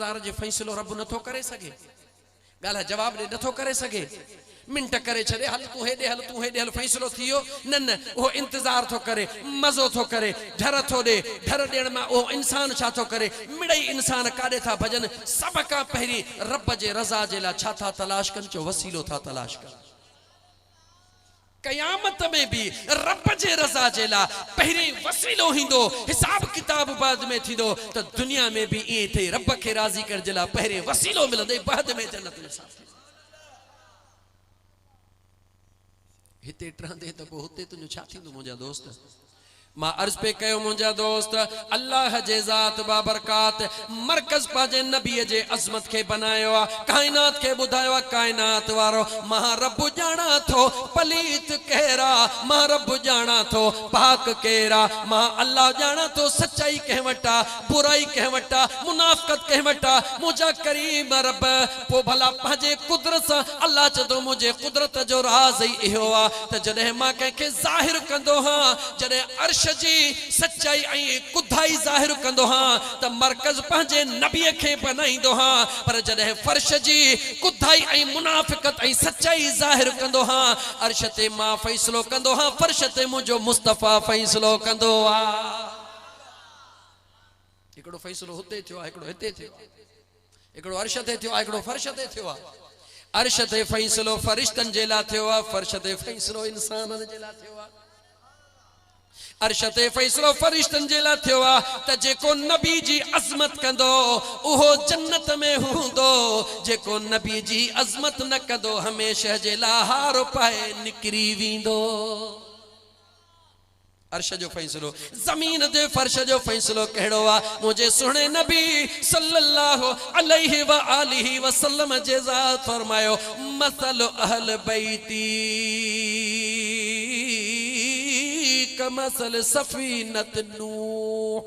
जो फैसलो रब नथो करे सके, गाला जवाब दे नथो करे सके, मिनट करे छे हल तू हेडे हल तू हेडे हल फैसलो थियो न न वो इंतजार थो करे, मजो थो करे, डर थो दे, डर देण में वो इंसान छा थो करे, मिड़ई इंसान काडे था भजन सब का पहरी रब जे रजा जे ला छा था तलाश कन, चो वसीलो था तलाश कर। कयामत में भी रब जे रजा जे ला पहरी वसीलो हिंदो, हिसाब किताब बाद में थींदो, तो दुनिया में भी ये थे रब के राजी कर जे ला पहरे वसीलो मिलंदे, बाद में जन्नत में साथ। हिते ट्रंदे तो होते तुझो छा थींदो मुंहिंजा दोस्त। मां अर्ज पे कयो मुंहिंजा दोस्त, अल्लाह जे ज़ात बाबरकात मरकज़ पाजे नबी जे अज़मत के बनायो आ, कायनात के बुधायो आ, कायनात वारो मां रब जाना थो पलीत कहरा, मां रब जाना थो पाक कहरा, मां अल्लाह जाना थो सच्चाई कह वटा, बुराई कह वटा, मुनाफिकत कह वटा, मुझा करीम रब पो भला पाजे कुदरत सा अल्लाह चदो मुझे कुदरत जो राज ही इहो आ, त जडे मां के ज़ाहिर कंदो हां, जडे अर्श जी सच्चाई आई कुधाई जाहिर कंदो हां, त मरकज पंहिंजे नबी के बनाईंदो हां, पर जडे फर्श जी कुधाई आई मुनाफिकत आई सच्चाई जाहिर कंदो हां, अर्श ते मां फैसलो कंदो हां, फर्श ते मुझो मुस्तफा फैसलो कंदो आ। एकड़ो फैसलो हुते थियो, एकड़ो हिते थियो, एकड़ो अर्श ते थियो, एकड़ो फर्श ते थियो। अर्श ते फैसलो फरिश्तन जे ला थियो, फर्श ते फैसलो इंसानन जे ला थियो। अर्श ते फैसलो फरिश्तन जे ला थियो त जेको नबी जी अज़मत कंदो उहो जन्नत में हूंदो, जेको नबी जी अज़मत न कंदो हमेशा जे ला हार पाए निकरी वेंदो। अर्श जो फैसलो, जमीन दे फर्श जो फैसलो कहिड़ो आ, मुझे सुने नबी सल्लल्लाहु अलैहि व आलिहि वसल्लम जे ज़ात फरमायो, मसल अहल बैती कमसल सफीनत नूह,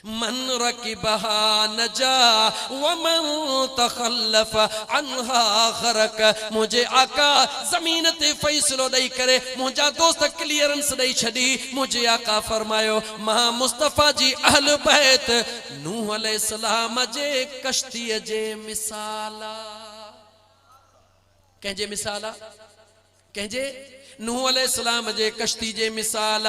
मन रकिबहा नजा वमन तखल्लफ अन्हा गरक। मुझे आका जमीन ते फैसलो दई करे मुझा दोस्त क्लियरेंस दई छड़ी, मुझे आका फरमायो मां मुस्तफा जी अहल बैत नूह अलैहिस्सलाम जे कश्ती जे मिसाला, कंहिंजे मिसाला, कंहिंजे नूह अलैहिस्सलाम जे कश्ती जे मिसाल।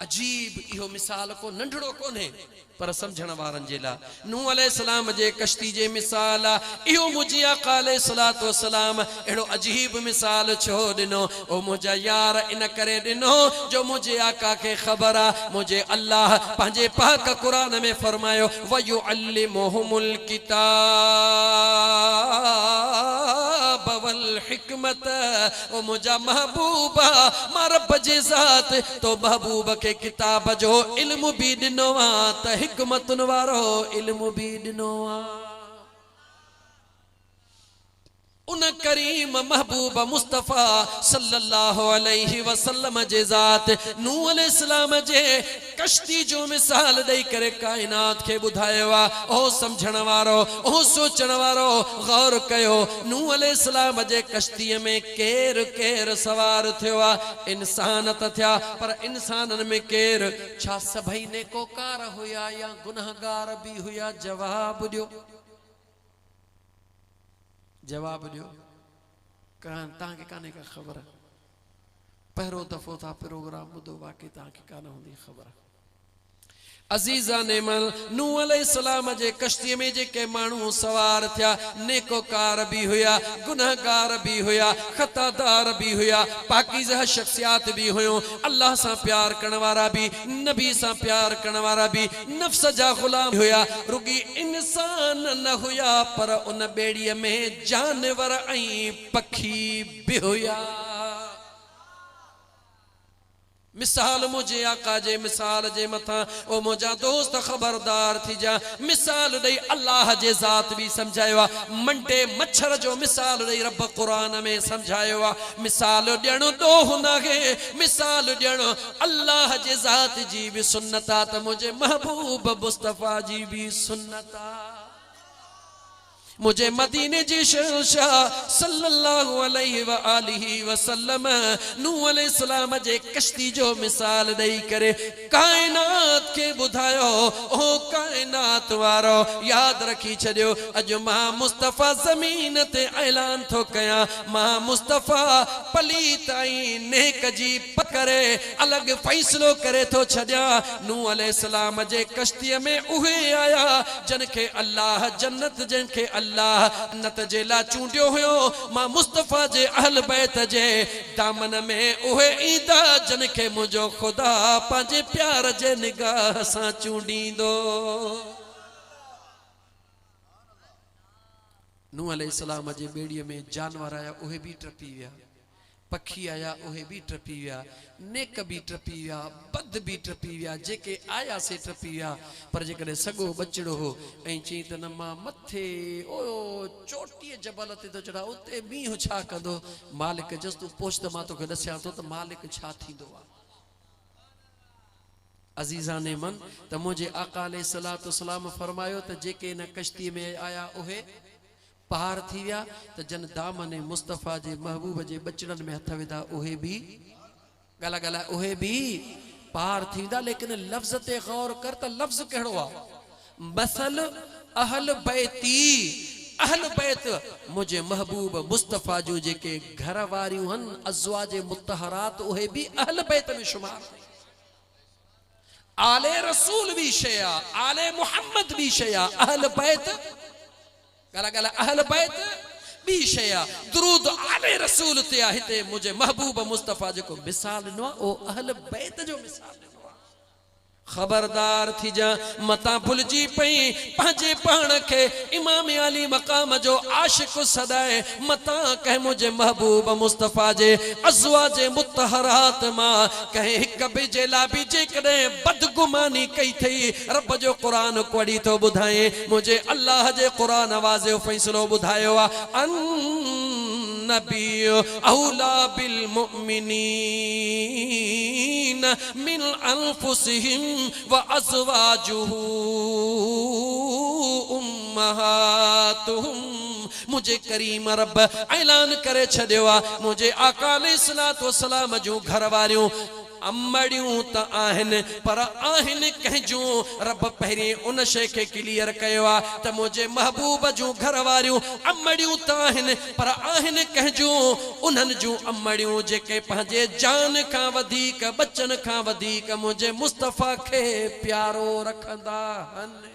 अजीब इहो मिसाल को नंढड़ो कोने पर समझण वारन जे ला, नूह अलैहिस्सलाम जे कश्ती जे मिसाल इहो मुझी आका अलैहिस्सलातु वस्सलाम एड़ो अजीब मिसाल छो दिनो, ओ मुझा यार इन करे दिनो जो मुझे आका के खबर आ, मुझे अल्लाह पंहिंजे पाक कुरान में फरमायो व युअल्लिमुहुमुल किताब वल हिकमत, ओ मुझा महबूबा मां रब जे ज़ात तो महबूब के किताब जो इल्म भी दिनो आ, त हिकमतुन वारो इल्म भी दिनो आ। उन करीम महबूब मुस्तफा सल्लल्लाहु अलैहि वसल्लम जे ज़ात नूह अलैहिस्सलाम जे कश्ती जो मिसाल दई करे कायनात के बुधायो आ। ओ समझण वारो, ओ सोचण वारो गौर कयो, नूह अलैहिस्सलाम जे कश्ती में केर केर सवार थियो आ, इंसान त थिया पर इंसानन में केर, छा सभई नेकोकार हुया या गुनहगार भी हुया? जवाब दियो, जवाब दियो। तव्हांखे कान्हे का ख़बर, पहिरों दफ़ो था प्रोग्राम ॿुधो, बाक़ी तव्हांखे कान हूंदी ख़बर। अज़ीज़ा नेमल नूह अलैहिस्सलाम जे कश्ती में जेके माण्हू सवार थिया नेकोकार भी हुया, गुनहगार भी हुया, खतादार भी हुया, पाकीज़ा शख्सियात भी हुयो, अल्लाह सां प्यार करण वारा भी, नबी सां प्यार करण वारा भी, नफ्स जा गुलाम हुया, रुगी इंसान न हुया पर उन बेड़ीअ में जानवर ऐं पखी भी हुया। मिसाल मुझे आका जे मिसाल जे मथा, ओ मुझा दोस्त खबरदार थी जा, मिसाल दई अल्लाह जे ज़ात भी समझायो आ, मंडे मच्छर जो मिसाल दई रब कुरान में समझायो आ। मिसाल ॾियणो ॾोह नाहे, मिसाल ॾियणो अल्लाह जे ज़ात जी भी सुन्नत आ, त मुझे महबूब मुस्तफा जी भी सुन्नत आ। मुझे मदीने जी शहंशाह सल्लल्लाहु अलैहि व आलिहि वसल्लम नूह अलैहिस्सलाम जे कश्ती जो मिसाल दई करे कायनात के बुधायो ओ कायनात वारो याद रखी छड़ियो अज मां मुस्तफा जमीन ते ऐलान थो कया मां मुस्तफा पलीत आई नेक जी पकरे अलग फैसलो करे तो छड़िया नूह अलैहिस्सलाम जे कश्ती में उहे आया जन के अल्लाह जन्नत जन के अल्लाह जन्नत जे ला चूंडियो हुयो मां मुस्तफा जे अहल बैत जे दामन में उहे ईंदा जन के मुझो खुदा पांजे प्यार जे निगाह सां चूंडींदो। नूह अलैहिस्सलाम जे बेड़ीअ में जानवर आया उहे भी टपी विया पखी आया उहे भी टपी विया नेक भी टपी विया बद भी टपी विया जेके आया से टपी विया पर जेकॾहिं सॻो बचड़ो हो ऐं चई त न मां मथे ओ चोटीअ जबल ते तो चढ़ा उते मींहुं छा कंदो मालिक जस तूं पोछ त मां तोखे ॾसियां थो त मालिक छा थींदो आहे। अज़ीज़ाने मन त मुंहिंजे आका अलैहिस्सलातु वस्सलाम फरमायो त जेके इन कश्ती में आया उहे पार थी विया त जन दामन मुस्तफा जे महबूब जे बचड़न में हथ विधा उहे भी गला गला उहे भी पार थींदा। लेकिन लफ्ज ते गौर कर त लफ्ज कहिड़ो आहे मसल अहल बैती अहल बैत मुझे महबूब मुस्तफा जो जेके घर वारियूं हन अज़वाज मुतहरात उहे भी अहल बैत में शुमार आले रसूल भी शया आले मुहम्मद भी शया अहल बैत गला गला अहल बैत भी शया दुरूद आले रसूल ते हिते मुझे महबूब मुस्तफा जो मिसाल नो ओ अहल बैत जो मिसाल नो। खबरदार थी जा मता भुलजी पई पंहिंजे पाण खे इमाम अली मकाम जो आशिक सदाए मता कह मुझे महबूब मुस्तफा जे अज़वाज मुतहरात मां कहे हिक बि जे ला बि जेकॾहिं बदगुमानी कई थई रब जो क़ुरान पढ़ी तो ॿुधाए मुझे अल्लाह जे क़ुरान वाज़े फैसलो ॿुधायो आहे अन नबी औला बिल मुमिनीन मिन अनफुसिहिम व अज़वाजुहु उम्महातुहुम मुझे करीम रब ऐलान करे छॾियो आहे मुझे आका अलैहिस्सलातु वस्सलाम जूं घर वारियूं अमड़ियूं त आहिनि पर आहिनि कंहिंजूं रब पहिरीं उन शइ खे क्लियर कयो आहे त मुंहिंजे महबूब जूं घर वारियूं अमड़ियूं त आहिनि पर आहिनि कंहिंजूं उन्हनि जूं अमड़ियूं जेके पंहिंजे जान खां वधीक बचन खां वधीक मुंहिंजे मुस्तफा खे प्यारो रखंदा आहिनि।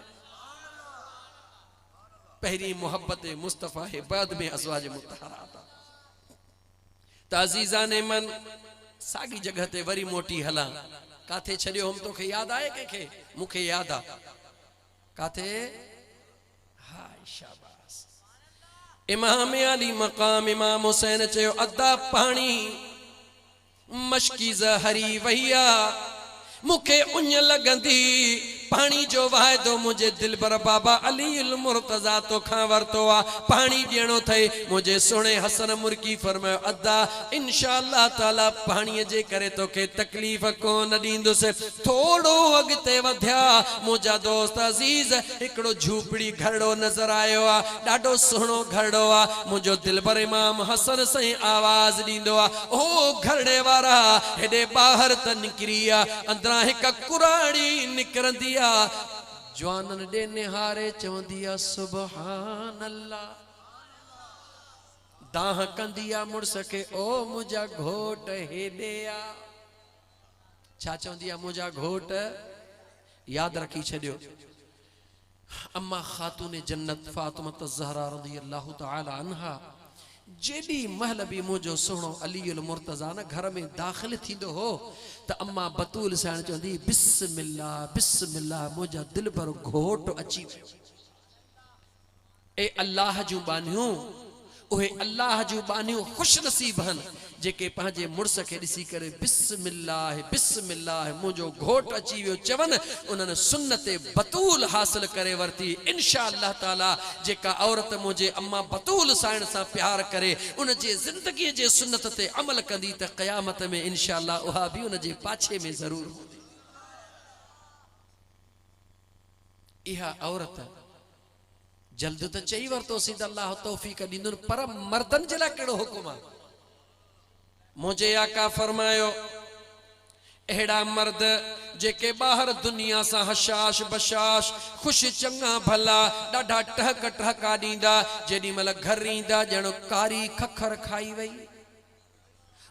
पहिरीं मोहब्बत मुस्तफा है बाद में अज़वाज मुतहरात। त अज़ीज़ाने मन सागी जगह ते वरी मोटी हला काथे छड़ियो हम तोखे याद आए कंहिंखे मूंखे याद आ काथे हाय शाबाश इमाम अली मकाम इमाम हुसैन चयो अदा पानी मशकी ज़हरी वैया मूंखे उञ लगंदी पानी जो वायदो मुझे दिलबर बाबा अली उल मुर्तजा तो खां वरतो आ पानी ॾियणो थई मुझे सुणे हसन मुर्की फरमायो अदा इंशाअल्लाह ताला पानी जे करे तोखे तकलीफ़ कोन ॾींदुसि। थोड़ो अॻिते वधिया मुंहिंजा दोस्त अज़ीज़ हिकिड़ो झूपड़ी घरड़ो नज़र आयो आ ॾाढो सुहिणो घरड़ो आ मुंहिंजो दिलबर इमाम हसन साईं आवाज़ ॾींदो आ ओ घरड़े वारा हेॾे ॿाहिरि त निकिरी आ अंदरां हिकु कुराड़ी निकिरंदी जवानन डे निहारे चवंदी आ सुभान अल्लाह दाह कंदी आ मुड़स के ओ मुझा घोट हेॾे आ छा चवंदी आ मुझा घोट याद रखी छॾियो अम्मा खातून जन्नत फातिमा ज़हरा रज़ियल्लाहु तआला अन्हा जेडी महल भी मुझो सुनो अली उल मुर्तजा न घर में दाखिल थींदो हो त अम्मा बतूल साण चवंदी बिस्मिल्लाह बिस्मिल्लाह मुझा दिल पर घोट अची वियो ए अल्लाह जूं बानियूं उहे अल्लाह जूं बानियूं खुश नसीब हन जेके पंहिंजे मुड़स खे ॾिसी करे बिस्मिल्लाह बिस्मिल्लाह मुंहिंजो घोट अची वियो चवनि उन्हनि सुन्नत बतूल हासिल करे वरिती इंशाअल्लाह ताला जेका औरत मुंहिंजे अम्मा बतूल साइण सां प्यार करे उन जे ज़िंदगीअ जे सुन्नत ते अमल कंदी त क़यामत में इंशाअल्लाह उहा बि उन जे पाछे में ज़रूर हूंदी। इहा औरत जल्द तो चई वरतोसीं त अल्लाह तौफीक ॾींदुनि, पर मर्दनि जे लाइ कहिड़ो हुकुम आहे? मुझे आका फरमायो अहिड़ा मर्द जेके ॿाहिरि दुनिया सां हशाश बशाश ख़ुशि चङा भला ॾाढा टहक टहका ॾींदा, जेॾी महिल घर ईंदा ॼण कारी खखर खाई वई,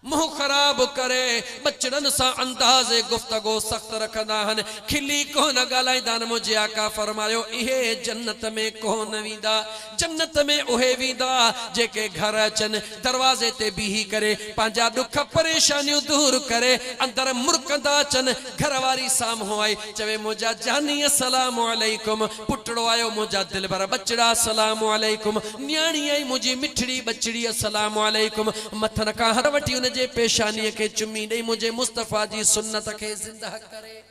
मुंह ख़राब करे बचड़न सा अंदाज़े गुफ्तगो सख्त रखंदा हन, खिली कोन ॻाल्हाईंदा आहिनि। मुंहिंजे आका फरमायो इहे जन्नत में कोन वेंदा, जन्नत में उहे वेंदा जेके घर अचनि दरवाज़े ते बीही करे पंहिंजा ॾुख परेशानियूं दूर करे अंदर मुरकंदा अचनि। घर वारी साम्हूं आई चवे मुंहिंजा जानी अस्सलाम वालेकुम, पुटड़ो आयो मुंहिंजा दिलबर बचड़ा अस्सलाम वालेकुम, न्याणी आई मुंहिंजी मिठड़ी बचड़ी अस्सलाम वालेकुम, मथन खां हर वठी जे पेशानी के चुमी ॾेई मुझे मुस्तफा जी सुन्नत के जिंदा करे।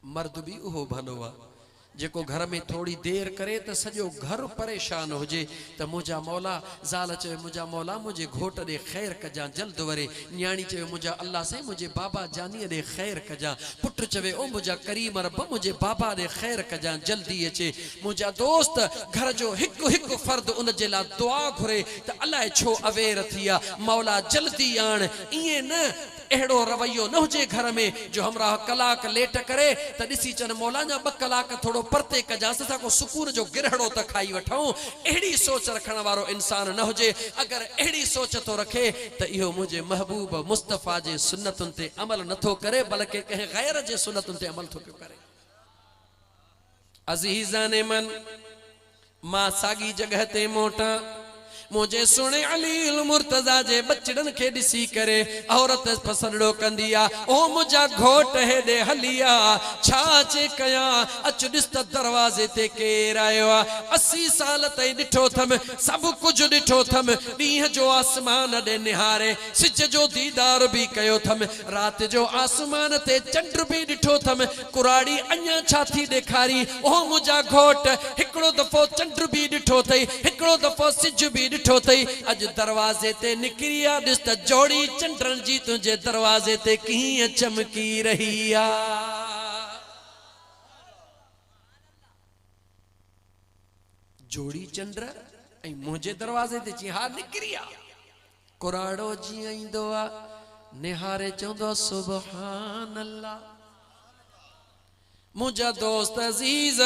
मर्द भी उहो भलो आहे जेको घर में थोड़ी देर करे तो सजो घर परेशान हो जे, तो मुझा मौला ज़ाल चवे मुझा मौला मुझे घोट दे खैर कजा जल्द वरे, न्याणी चवे मुझा अल्लाह से मुझे बाबा जानी दे खैर कजा, पुट चवे ओ मुझा करीम रब मुझे बाबा दे खैर कजा जल्दी अचे। मुझा दोस्त घर जो हिकु हिकु फर्द उन जे ला दुआ घुरे तो अल्लाह छो अवेर थिया मौला जल्दी आण। इए न अहिड़ो रवैयो न हुजे घर में जो हमरा कलाक लेट करे त ॾिसी चन मौला जा 2 कलाक थोड़ो परते कजांस असां को सुकून जो गिरहड़ो त खाई वठूं। अहिड़ी सोच रखण वारो इंसान न हुजे। अगर अहिड़ी सोच तो रखे त इहो मुझे महबूब मुस्तफा जे सुन्नतुनि ते अमल नथो करे बल्कि कंहिं गैर जे सुन्नतुनि ते अमल थो पियो करे। अज़ीज़ाने मन मां सागी जगह ते मोटा मुझे सुने अली मुर्तजा जे बचड़न के दिसी करे औरत पसंदो कंदिया ओ मुझा घोट हेडे हलिया छाचे कया अच दिस त दरवाजे ते केर आयो 80 साल तई डिठो थम सब कुछ डिठो थम दीह जो आसमान दे निहारे सिज जो दीदार भी कयो थम रात जो आसमान ते चंड भी डिठो थम कुराड़ी अञा छाती देखारी ओ मुझा घोट हिकड़ो दफो चंड भी डिठो थई हिकड़ो दफो सिज भी डिठो थई अज दरवाजे ते निकरिया दिस त जोड़ी चंडन जी तुझे दरवाजे ते कीअं चमकी रही आ। जोड़ी चंड ऐं मुझे दरवाजे ते जी हा निकरिया कुराड़ो जी ईंदो आ निहारे चवंदो सुभान अल्लाह। मुझा दोस्त अजीज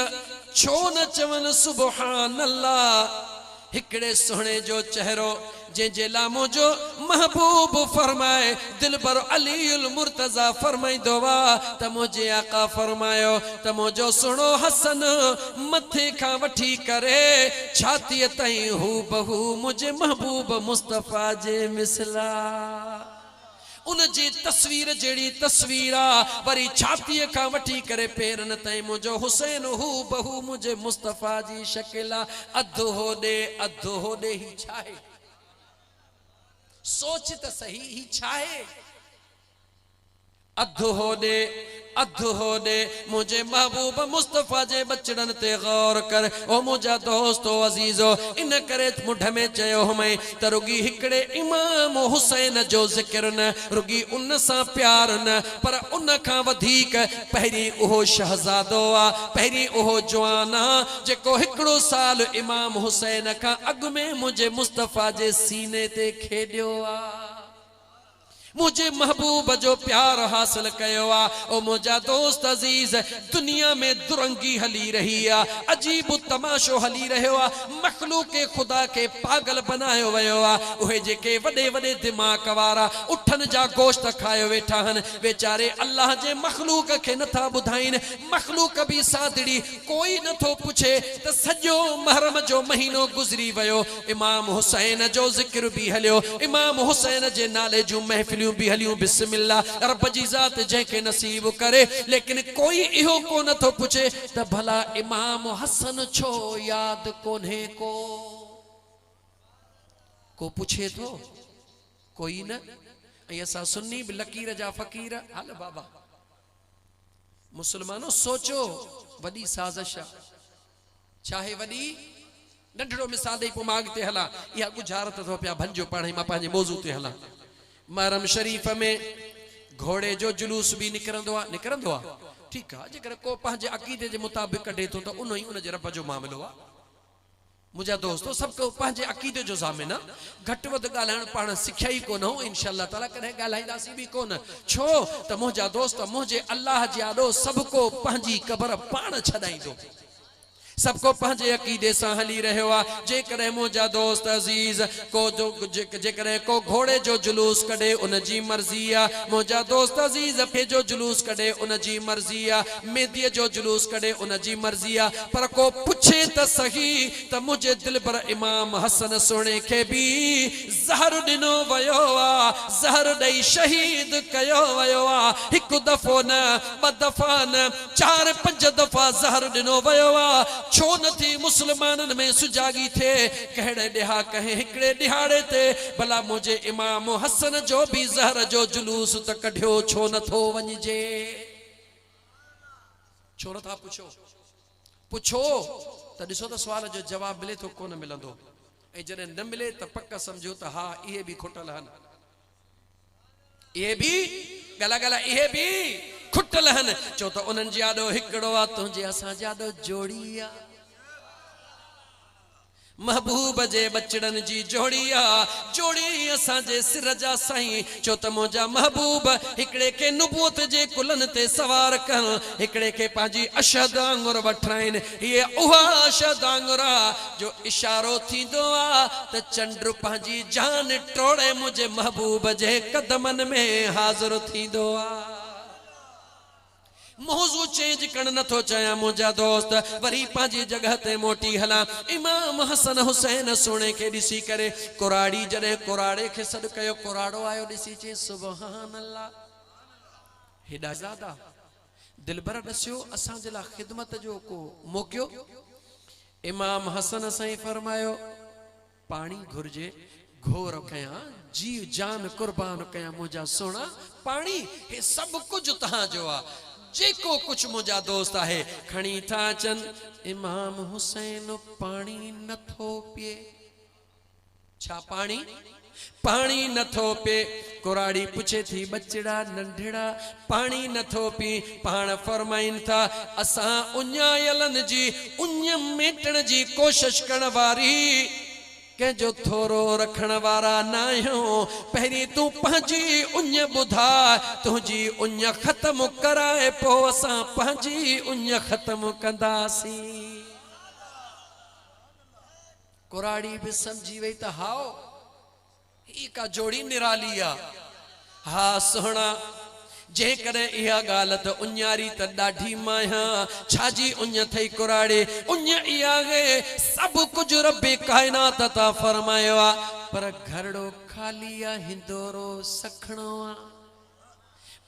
छो न चवन सुभान अल्लाह। हिकड़े सोहणे जो चेहरो जे लामो जो महबूब फरमाए दिलबर अलीउल मुर्तजा फरमाइंदो वा त मुझे आका फरमायो त मुझो सुनो हसन मथे खां वठी करे छाती ताईं हू बहू मुझे महबूब मुस्तफा जे मिसला। उन जी तस्वीर जेड़ी तस्वीर आ वरी छाती का वठी करे पेरन ताईं मुझो हुसैन हू बहू मुझे मुस्तफा जी शकिला अधो होडे ही छाहे। सोच त सही ही छाहे अधो होडे मुझे महबूब मुस्तफा जे बचड़न ते गौर कर ओ मुझा दोस्तो अजीजो इन करे मुठ में चयो हमें त रुगी हिकड़े इमाम हुसैन जो जिक्र न रुगी उन सा प्यार न पर उन खां वधीक पहिरी उहो शहजादो आ पहिरी उहो जवान आ जेको हिकड़ो साल इमाम हुसैन खां अग में मुझे मुस्तफा जे सीने ते खेडियो आ। मुझे महबूब जो प्यार हासिल कयो आ। ओ मुझा दोस्त अजीज दुनिया में दुरंगी हली रही आ अजीब तमाशो हली रहो आ मखलूक खुदा के पागल बनायो वयो आ। उहे जेके वडे वडे दिमाग वारा उठन जा गोश्त खायो वेठा हन बेचारे अल्लाह जे मखलूक के नथा बुधाइन मखलूक भी सादड़ी कोई नथो पूछे त सजो महरम जो महीनो गुजरी वयो इमाम हुसैन जो जिक्र भी हलियो इमाम हुसैन जे नाले जो महफिल भी हलियूं बिस्मिल्लाह रब जी जात जंहिंखे नसीब करे लेकिन कोई इहो को नथो पूछे त भला इमाम हसन छो याद कोन्हे को पूछे तो कोई न। ऐं असां सुन्नी भी लकीर जा फकीर हल बाबा मुसलमानो सोचो वडी साज़िश चाहे वडी नंढड़ो मिसाल ॾेई पोइ मां अॻिते हलां इहा गुजारत थो पिया भंजो पाण मां पंहिंजे मौज़ू ते हलां। महरम शरीफ में घोड़े जो जुलूस भी निकरंदो आ ठीक है जेकर को पंहिंजे अक़ीदे जे मुताबिक़ कढे तो त उन ही उन जे रब जो मामिलो आहे मुझा दोस्तों सबको पंहिंजे अक़ीदे जो ज़ामिन आहे घटि वधि ॻाल्हाइण पाण सिखिया ई कोन हो इंशाअल्लाह ताला कॾहिं ॻाल्हाईंदासीं बि कोन छो त मुंहिंजा दोस्त मुंहिंजे अल्लाह जे आॾो सभु को पंहिंजी क़बर पाण छॾाईंदो सबको पंहिंजे अक़ीदे सां हली रहियो आहे जेकॾहिं मुंहिंजा दोस्त अज़ीज़ को जो जेकॾहिं को घोड़े जो जुलूस कढे उन जी मर्ज़ी आहे मुंहिंजा दोस्त अज़ीज़ खे जो जुलूस कढे उन जी मर्ज़ी आहे मेदीअ जो जुलूस कढे उन जी मर्ज़ी आहे पर को पुछे त सही त मुंहिंजे दिलबर इमाम हसन सुहिणे खे बि ज़हर ॾिनो वियो आहे ज़हर ॾेई शहीद कयो वियो आहे हिकु दफ़ो न ॿ दफ़ा न 4-5 दफ़ा ज़हर ॾिनो वियो आहे छो नथी मुसलमानन में सुजागी थे कहिड़े ॾिहा कहे हिकिड़े ॾिहाड़े ते भला मुंहिंजे इमाम हसन जो भी ज़हर जो जुलूस त कढियो छो नथो वञिजे छो नथा पुछो त ॾिसो त सुवाल जो जवाब मिले तो कोन मिलंदो ऐं जॾहिं न मिले त पक समझो त हा इहे भी खुटल हन इहे भी गला इहे भी खुटल हन चो त उन्हनि जे आॾो हिकिड़ो आहे तुंहिंजे असां जे आॾो जोड़ी आहे महबूब जे बचड़न जी जोड़ी आहे जोड़ी असां जे सिर जा साईं चो त मुंहिंजा महबूब हिकिड़े खे नुबूत जे कुलन ते सवार कन हिकिड़े खे पंहिंजी अशद आंगुर वठाइनि हीअ उहा अशद आंगुर आहे जो इशारो थींदो आहे त चंड पंहिंजी जान टोड़े मुंहिंजे महबूब जे कदमनि में हाज़िर थींदो आहे मौजू चेंज करण नथो चाहियां मुंहिंजा दोस्त वरी पंहिंजी जगह ते मोटी हलां इमाम हसन हुसैन सुहिणे खे ॾिसी करे कुराड़ी जॾहिं कुराड़े खे सॾु कयो कुराड़ो आयो ॾिसी चई सुभान अल्लाह हेॾा ज़्यादा दिलबर ॾसियो असांजे लाइ ख़िदमत जो को मौक़ियो इमाम हसन साईं फरमायो पाणी घुर्जे घोर कयां जीव जान कुर्बान कयां मुंहिंजा सोना पाणी हे सभु कुझु तव्हांजो आहे जेको कुछ मुंहिंजा दोस्त आहे खणी था अचनि इमाम हुसैन पाणी नथो पिए छा पाणी नथो पिए कुराड़ी पुछे थी बचड़ा नंढड़ा पाणी नथो पी पाण फरमाइनि था असां उञायलनि जी उञ मेटण जी कोशिश करण वारी के जो थोरो रखण वारा नाहियो पहिरीं तूं पंहिंजी उञ ॿुधा तुंहिंजी उञ ख़त्म कराए पोइ असां पंहिंजी उञ ख़त्म कंदासीं कुराड़ी भी समझी वही त हाओ ही का जोड़ी निराली आहे हा सोहणा जेकॾहिं इहा ॻाल्हि त उञारी त ॾाढी माया छाजी उञ थई कुराड़े उञ इहा सभु कुझु रबे काइनात ता फरमायो आहे पर घरड़ो खाली आहे हिंदोरो सखणो आहे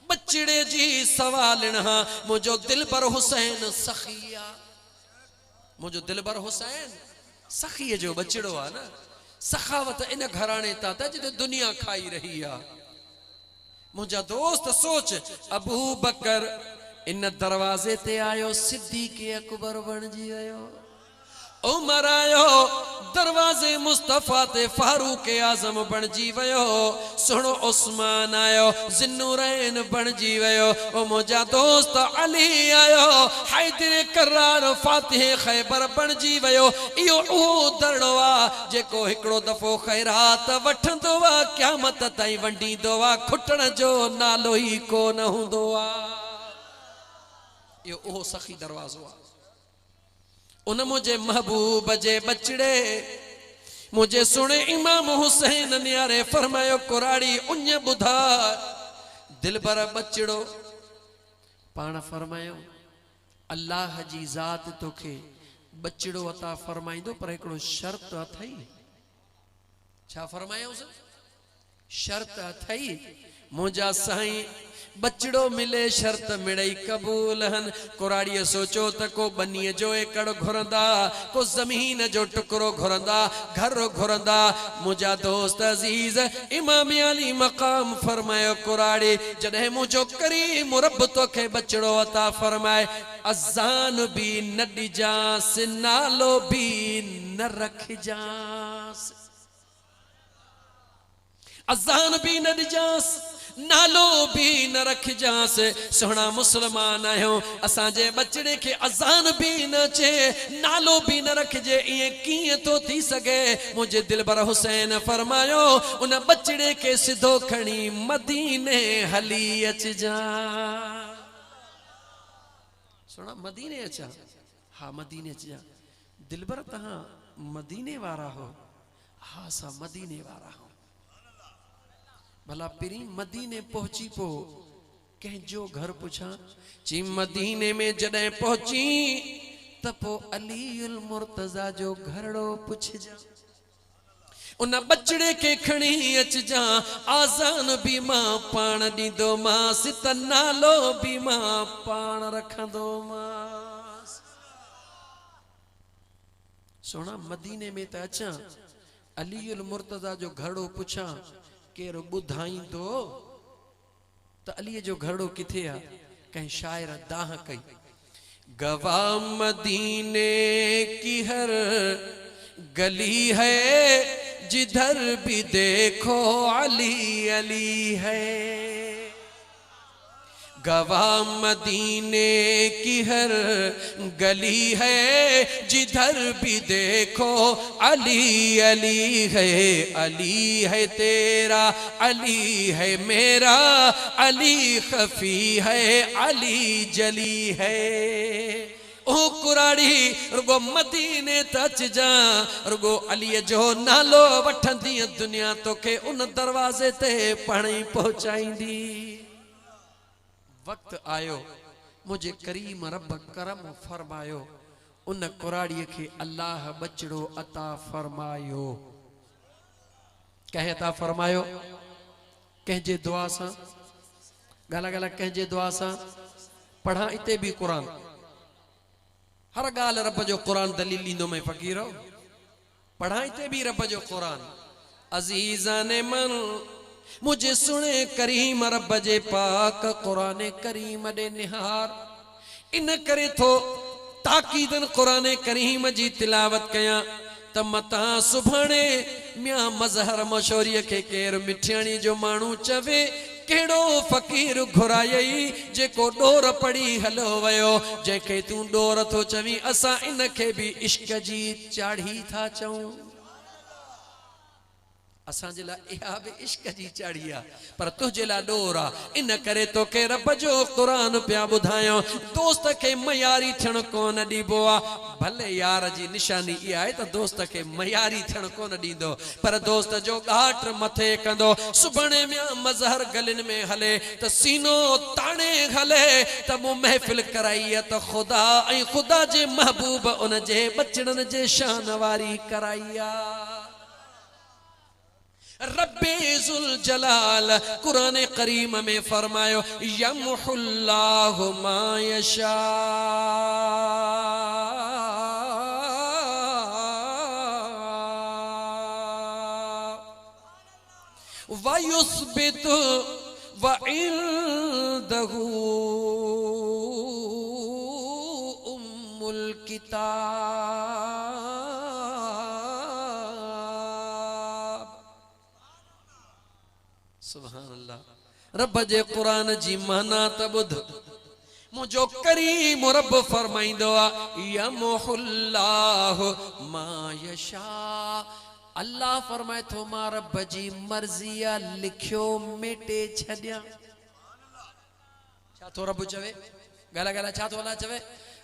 बचड़े जी सवालण मुंहिंजो दिलबर हुसैन सखी आहे मुंहिंजो दिलबर हुसैन सखीअ जो बचड़ो आहे न सखावत इन घराणे ता त जिते दुनिया खाई रही आहे मुझा दोस्त सोच अबू बकर इन दरवाजे ते आयो सिद्दीक़ अकबर बणजी आयो उमर आयो दरवाजे मुस्तफा ते फारूक आजम बणजी वयो सुनो उस्मान आयो जिन्नूरैन बणजी वयो ओ मुझा दोस्त अली आयो हैदर करार फातिह खैबर बणजी वयो इयो ओ दरवा जेको हिकड़ो दफो खैरात वठंदो वा क़यामत ताईं वंडींदो वा खुटण जो नालो ही को न हुंदो वा इयो ओ सखी दरवाजो आ उन मुझे महबूब जे बचड़े मुझे सुने इमाम हुसैन न्यारे फरमायो कुराड़ी उञ ॿुधा दिलबर बचड़ो पाण फरमायो अल्लाह जी ज़ात तोखे बचड़ो अता फरमाइंदो पर हिकिड़ो शर्त अथई छा फरमायोसि शर्त अथई मुंहिंजा साईं बचड़ो मिले शर्त मिड़ई कबूल हन कुराड़ीअ सोचो त को बनीअ जो एकड़ घुरंदा को ज़मीन जो टुकड़ो घुरंदा घर घुरंदा मुंहिंजा दोस्त अज़ीज़ इमाम अली मक़ाम फरमायो कुराड़ी जॾहिं मुंहिंजो करीम रब तोखे बचड़ो अता फरमाए अज़ान भी न ॾिजांस नालो भी न रखजांस अजान भी न ॾिजांस, नालो भी न रखजांस। सोना मुसलमान आयो, असांजे बचड़े के अजान भी न चे, नालो भी न रखजे, ये कीअं तो थी सके। मुझे दिलबर हुसैन फरमायो, उन बचड़े के सिधो खणी मदीने हली अचजा। सोना मदीने अचा, हाँ मदीने अचजा। दिलबर तहां मदीने वारा हो? हाँ सा मदीने वारा हो। भला पिरी मदीने पहुंची पो कंहिंजो घर पुछा, ची मदीने में जॾहिं पहुंची त पो अलीउल मुर्तजा जो घरड़ो पुछजा। उन बचड़े के खणी अचजा, आज़ान भी मां पाण ॾींदो मांस, त नालो भी मां पाण रखंदो मांस। सोना मदीने में त अचां, अलीउल मुर्तजा जो घरड़ो पुछां, केर ॿुधाईंदो त अलीअ जो घरड़ो किथे आ? कंहिं शायर दाह कई, गवा मदीने की हर गली है, जिधर भी देखो अली अली है। गवा मदीने की हर गली है, जिधर भी देखो अली अली है। अली है तेरा, अली है मेरा, अली खफी है, अली जली है। ओ कुराड़ी रुगो मदीने तच जा, रुगो अली जो नालो वठंदी दुनिया तोखे उन दरवाजे ते पाणी पहुचाईंदी। वक्त आयो, मुझे करीम रब करम फरमायो, उन कुराड़ीअ खे अल्लाह बचड़ो अता फरमायो। कंहिं अता फरमायो? कंहिंजे दुआ सां, गाला गाला कंहिंजे दुआ सां। पढ़ा इते भी कुरान, हर गाल रब जो कुरान दलील ॾींदो मैं फ़कीरो। पढ़ा इते भी रब जो कुरान। अजीज़ा ने मन मुझे सुने करीम रब जे पाक कुरान करीम दे निहार। इन करे थो ताकीदन कुरान करीम जी तिलावत कया त मता सुभाणे मियां मज़हर मशोरीअ खे केर मिठियाणी जो माण्हू चवे, केड़ो फ़कीर घुरायई जेको डोर पड़ी हलो वयो, जंहिंखे तूं डोर थो चवी। असां इन खे भी इश्क जी चाढ़ी था चऊं। असांजे लाइ इहा भी इश्क जी चाढ़ी आ, पर तुझे लाइ डोर आ। इन करे तोखे रब जो कुरान पिया ॿुधायो, दोस्त खे मयारी थियण कोन ॾीबो आ। भले यार जी निशानी इहा आहे त दोस्त खे मयारी थियण कोन ॾींदो, पर दोस्त जो घाट मथे कंदो। सुभाणे में मज़हर गलिन में हले त सीनो ताणे हले त मूं महफ़िल कराई आहे त ख़ुदा ऐं ख़ुदा जे महबूब उन जे बचड़न जे शान वारी कराई आहे। रब्बे जुल जलाल कुरान करीम में फरमायो, यमहुल्लाहु मा यशा व युस्बितु व इंदहु उम्मुल किताब। सुभान अल्लाह। रब जे कुरान जी माना त ॿुध। मुझो करीम रब फरमाइंदो आ, यमहुल्लाहु मा यशा। अल्लाह फरमाए थो मां रब जी मर्ज़ी आ लिखियो मेटे छॾियां। छा थो रब चवे? गाला गाला छा थो अल्लाह चवे?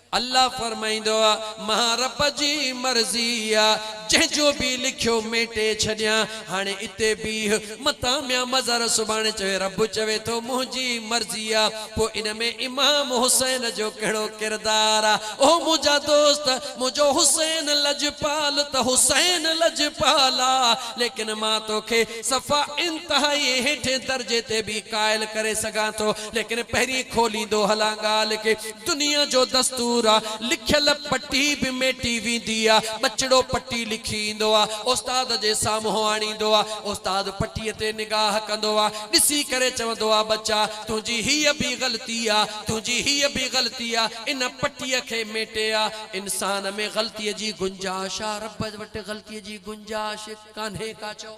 अल्लाह फरमाइंदो आ मां रब जी मर्ज़ी आ जंहिंजो भी लिखियो मेटे छॾियां। हाणे इते भी मता मियां मज़हर सुभाणे चवे, रब चवे थो मुंहिंजी मर्ज़ी आ। पोइ इन में इमाम हुसैन जो कहिड़ो किरदार आ? ओ मुंहिंजा दोस्त, मुंहिंजो हुसैन लजपाल त हुसैन लजपाल आ, लेकिन मां तोखे सफ़ा इंतहाई हेठे दर्जे ते भी क़ाइल करे सघां थो। लेकिन पहिरीं खोलींदो हलां ॻाल्हि खे, दुनिया जो दस्तूर लिखियल पट्टी भी मेटी वेंदी आ। बचड़ो पट्टी लिखी ईंदो आ, उस्ताद जे साम्हूं आणींदो आ। उस्ताद पट्टीअ ते निगाह कंदो आ, ॾिसी करे चवंदो आ, बच्चा तुंहिंजी हीअ भी ग़लती आ, तुंहिंजी हीअ भी ग़लती आ। इन पट्टीअ खे मेटे आ। इंसान में ग़लतीअ जी गुंजाइश आ, रब वटि ग़लतीअ जी गुंजाइश कान्हे का चओ।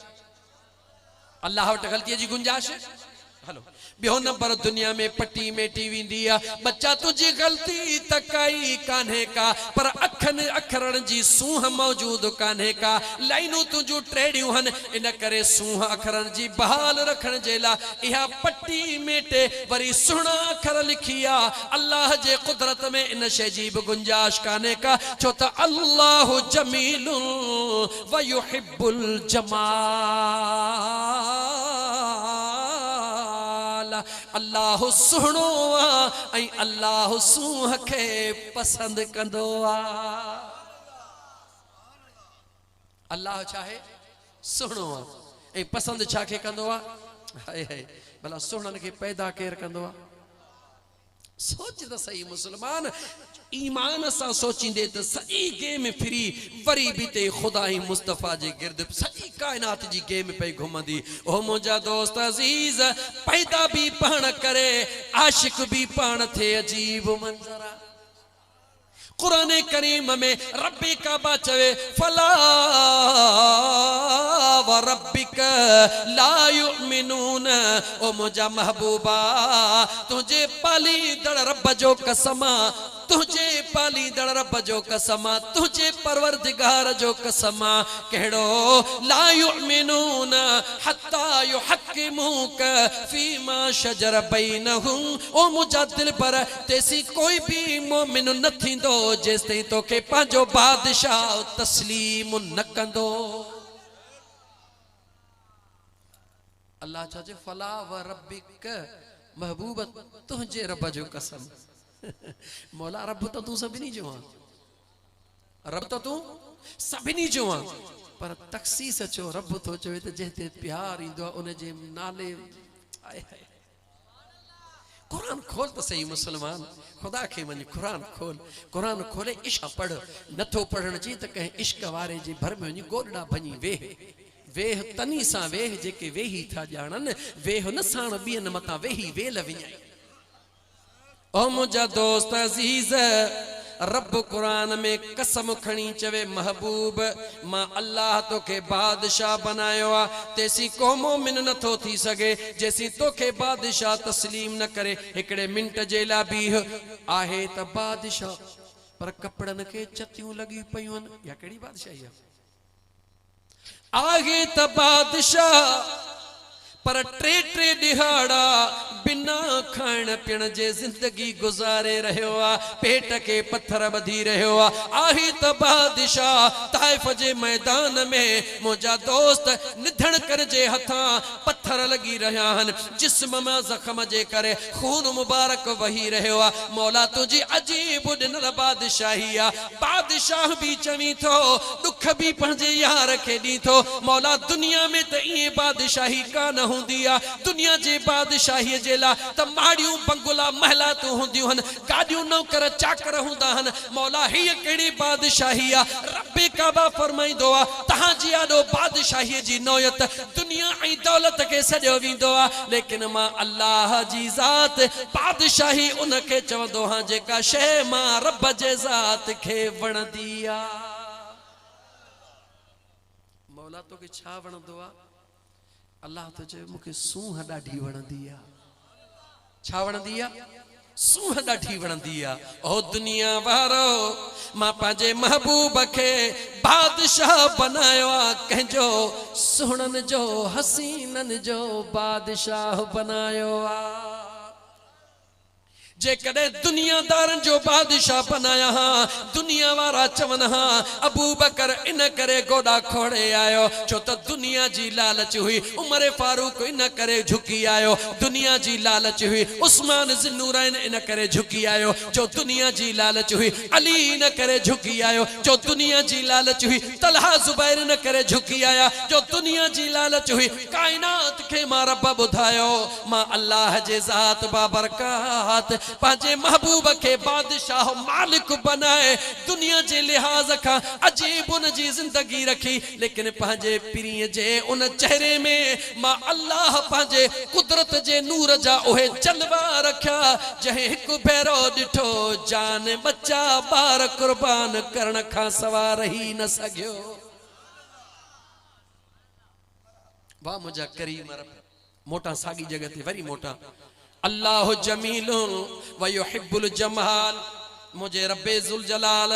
अल्लाह वटि ग़लतीअ जी गुंजाइश हलो बियो नंबर दुनिया में पट्टी मेटी वेंदी आहे बच्चा तुझी ग़लती त काई कान्हे का पर अखनि अखरन जी सूंह मौजूद कान्हे का लाइनूं तुझू टेड़ियूं हन इन करे सूंह अखरन जी बहाल रखण जे लाइ इहा पट्टी मेटे वरी सुहिणा अखर लिखी आहे अल्लाह जे कुदरत में इन शइ जी बि गुंजाइश कान्हे का छो त अल्लाह जमीलुन व युहिब्बुल जमाल अल्लाह सुहिणो आहे ऐं अल्लाह सूंह खे पसंद कंदो आहे अल्लाह चाहे सुहिणो आहे ऐं पसंद छा खे कंदो आहे हाय हाय भला सुहिणनि खे पैदा केरु कंदो आहे सोच त सही मुसलमान ईमान सां सोचींदे त सॼी गेम फिरी वरी बि ते ख़ुदा ई मुस्तफ़ा जे गिर्द सॼी काइनात जी गेम पई घुमंदी ओ मुंहिंजा दोस्त अज़ीज़ पैदा बि पाण करे आशिक बि पाण थे अजीब मंज़र आहे कुरान करीम में रब्बी काबा चवे फला व रब्बिक ला युमिनून ओ मुंहिंजा महबूबा तुझे पालीदड़ रब जो कसम तुझे पालीदड़ रब जो कसम तुझे परवरदिगार जो कसम कहिड़ो ला युमिनून हत्ता युहक्किमूक फीमा शजर बैनहुम ओ मुंहिंजा दिल पर तेसी कोई भी मोमिन न थींदो जेस ताईं तोखे पंहिंजो बादशाह तस्लीम न कंदो अल्लाह चए फला व रब्बिक महबूब तुझे रब जो कसम मौला रब तो तू सभिनी जो आहे रब तो तू सभिनी जो आहे पर तख़सीस चो रब तो चवे त जंहिं ते प्यार ईंदो आहे उन जे नाले आए हाय कुरान खोल तो सही मुसलमान खुदा के मन कुरान खोले इश्क पढ़ नथो पढ़ण जी त कहीं इश्क वारे जे भर में वञी गोॾड़ा भञी वेह तनी सां वेह जेके वेही था ॼाणनि वेह न साण ॿियनि मथां वेही वेल विञाई ओ मुंहिंजा दोस्त अज़ीज़ रब कुरान में कसम खणी चवे महबूब मां अल्लाह तोखे बादशाह बनायो आ तेसी को मोमिन नथो थी सके जेसी तोखे बादशाह तस्लीम न करे हिकड़े मिंट जे लाइ बीह आहे त बादशाह पर कपड़न के चतियूं लगी पयूं या केड़ी बादशाही आहे त बादशाह पर टे दिहाड़ा बिना खाइण पीअण जे जिंदगी गुजारे रहियो आ पेट के पत्थर बधी रहियो आहे त बादशाह ताइफ जे मैदान में मुंहिंजा दोस्त निधण कर जे हथां पत्थर लगी रहिया आहिनि जिस्म मां ज़ख़्म जे करे खून मुबारक वही रहियो आहे मौला तुंहिंजी अजीब ॾिनल बादशाही आहे बादशाह बि चवी थो दुख बि पंहिंजे यार खे ॾी थो मौला दुनिया में त ईअं बादशाही कान हुंदी आहे दुनिया जे बादशाही जे लाइ त माड़ियूं बंगला महला तूं हूंदियूं आहिनि गाॾियूं नौकर चाकर हूंदा आहिनि मौला हीअ कहिड़ी बादशाही आहे रब्बे काबा फरमाईंदो आहे तव्हांजी आॾो बादशाहीअ जी नौयत दुनिया ऐं दौलत खे सॼो वेंदो आहे लेकिन मां अल्लाह जी ज़ात बादशाही उन खे चवंदो आहियां जेका शइ मां रब जे ज़ात खे वणंदी आहे मौला तोखे छा वणंदो आहे अल्लाह तो चए मूंखे सूंह ॾाढी वणंदी आहे छा वणंदी आहे सूंह ॾाढी वणंदी आहे ओ दुनिया वारो मां पंहिंजे महबूब खे बादशाह बनायो आहे कंहिंजो सुहिणनि जो हसीननि जो बादशाह बनायो आहे जेकॾहिं दुनियादारनि जो बादशाह बनाया हां दुनिया वारा चवनि हां अबू बकर इन करे गोॾा खोड़े आयो छो त दुनिया जी लालच हुई उमर फारूक इन करे झुकी आयो दुनिया जी लालच हुई उस्मान ज़ुन्नूरैन इन करे झुकी आयो जो दुनिया जी लालच हुई अली इन करे झुकी आयो जो दुनिया जी लालच हुई तलहा ज़ुबैर इन करे झुकी आया जो दुनिया जी लालच हुई कायनात खे मां रब ॿुधायो मां अल्लाह जे ज़ात बाबरकात पंहिंजे महबूब खे बादशाह मालिक बनाए दुनिया जे लिहाज़ खां अजीब उन जी ज़िंदगी रखी लेकिन पंहिंजे पीरीअ जे उन चेहरे में मां अल्लाह पंहिंजे कुदरत जे नूर जा उहे जलवा रखिया जंहिं हिकु भेरो ॾिठो जान बच्चा ॿार कुर्बान करण खां सवाइ रही न सघियो वाह मुझा करीम रब मोटा सागी जगह ते वरी मोटा अल्लाह जमीलुन व युहिब्बुल जमाल मुझे रब्बे जुल जलाल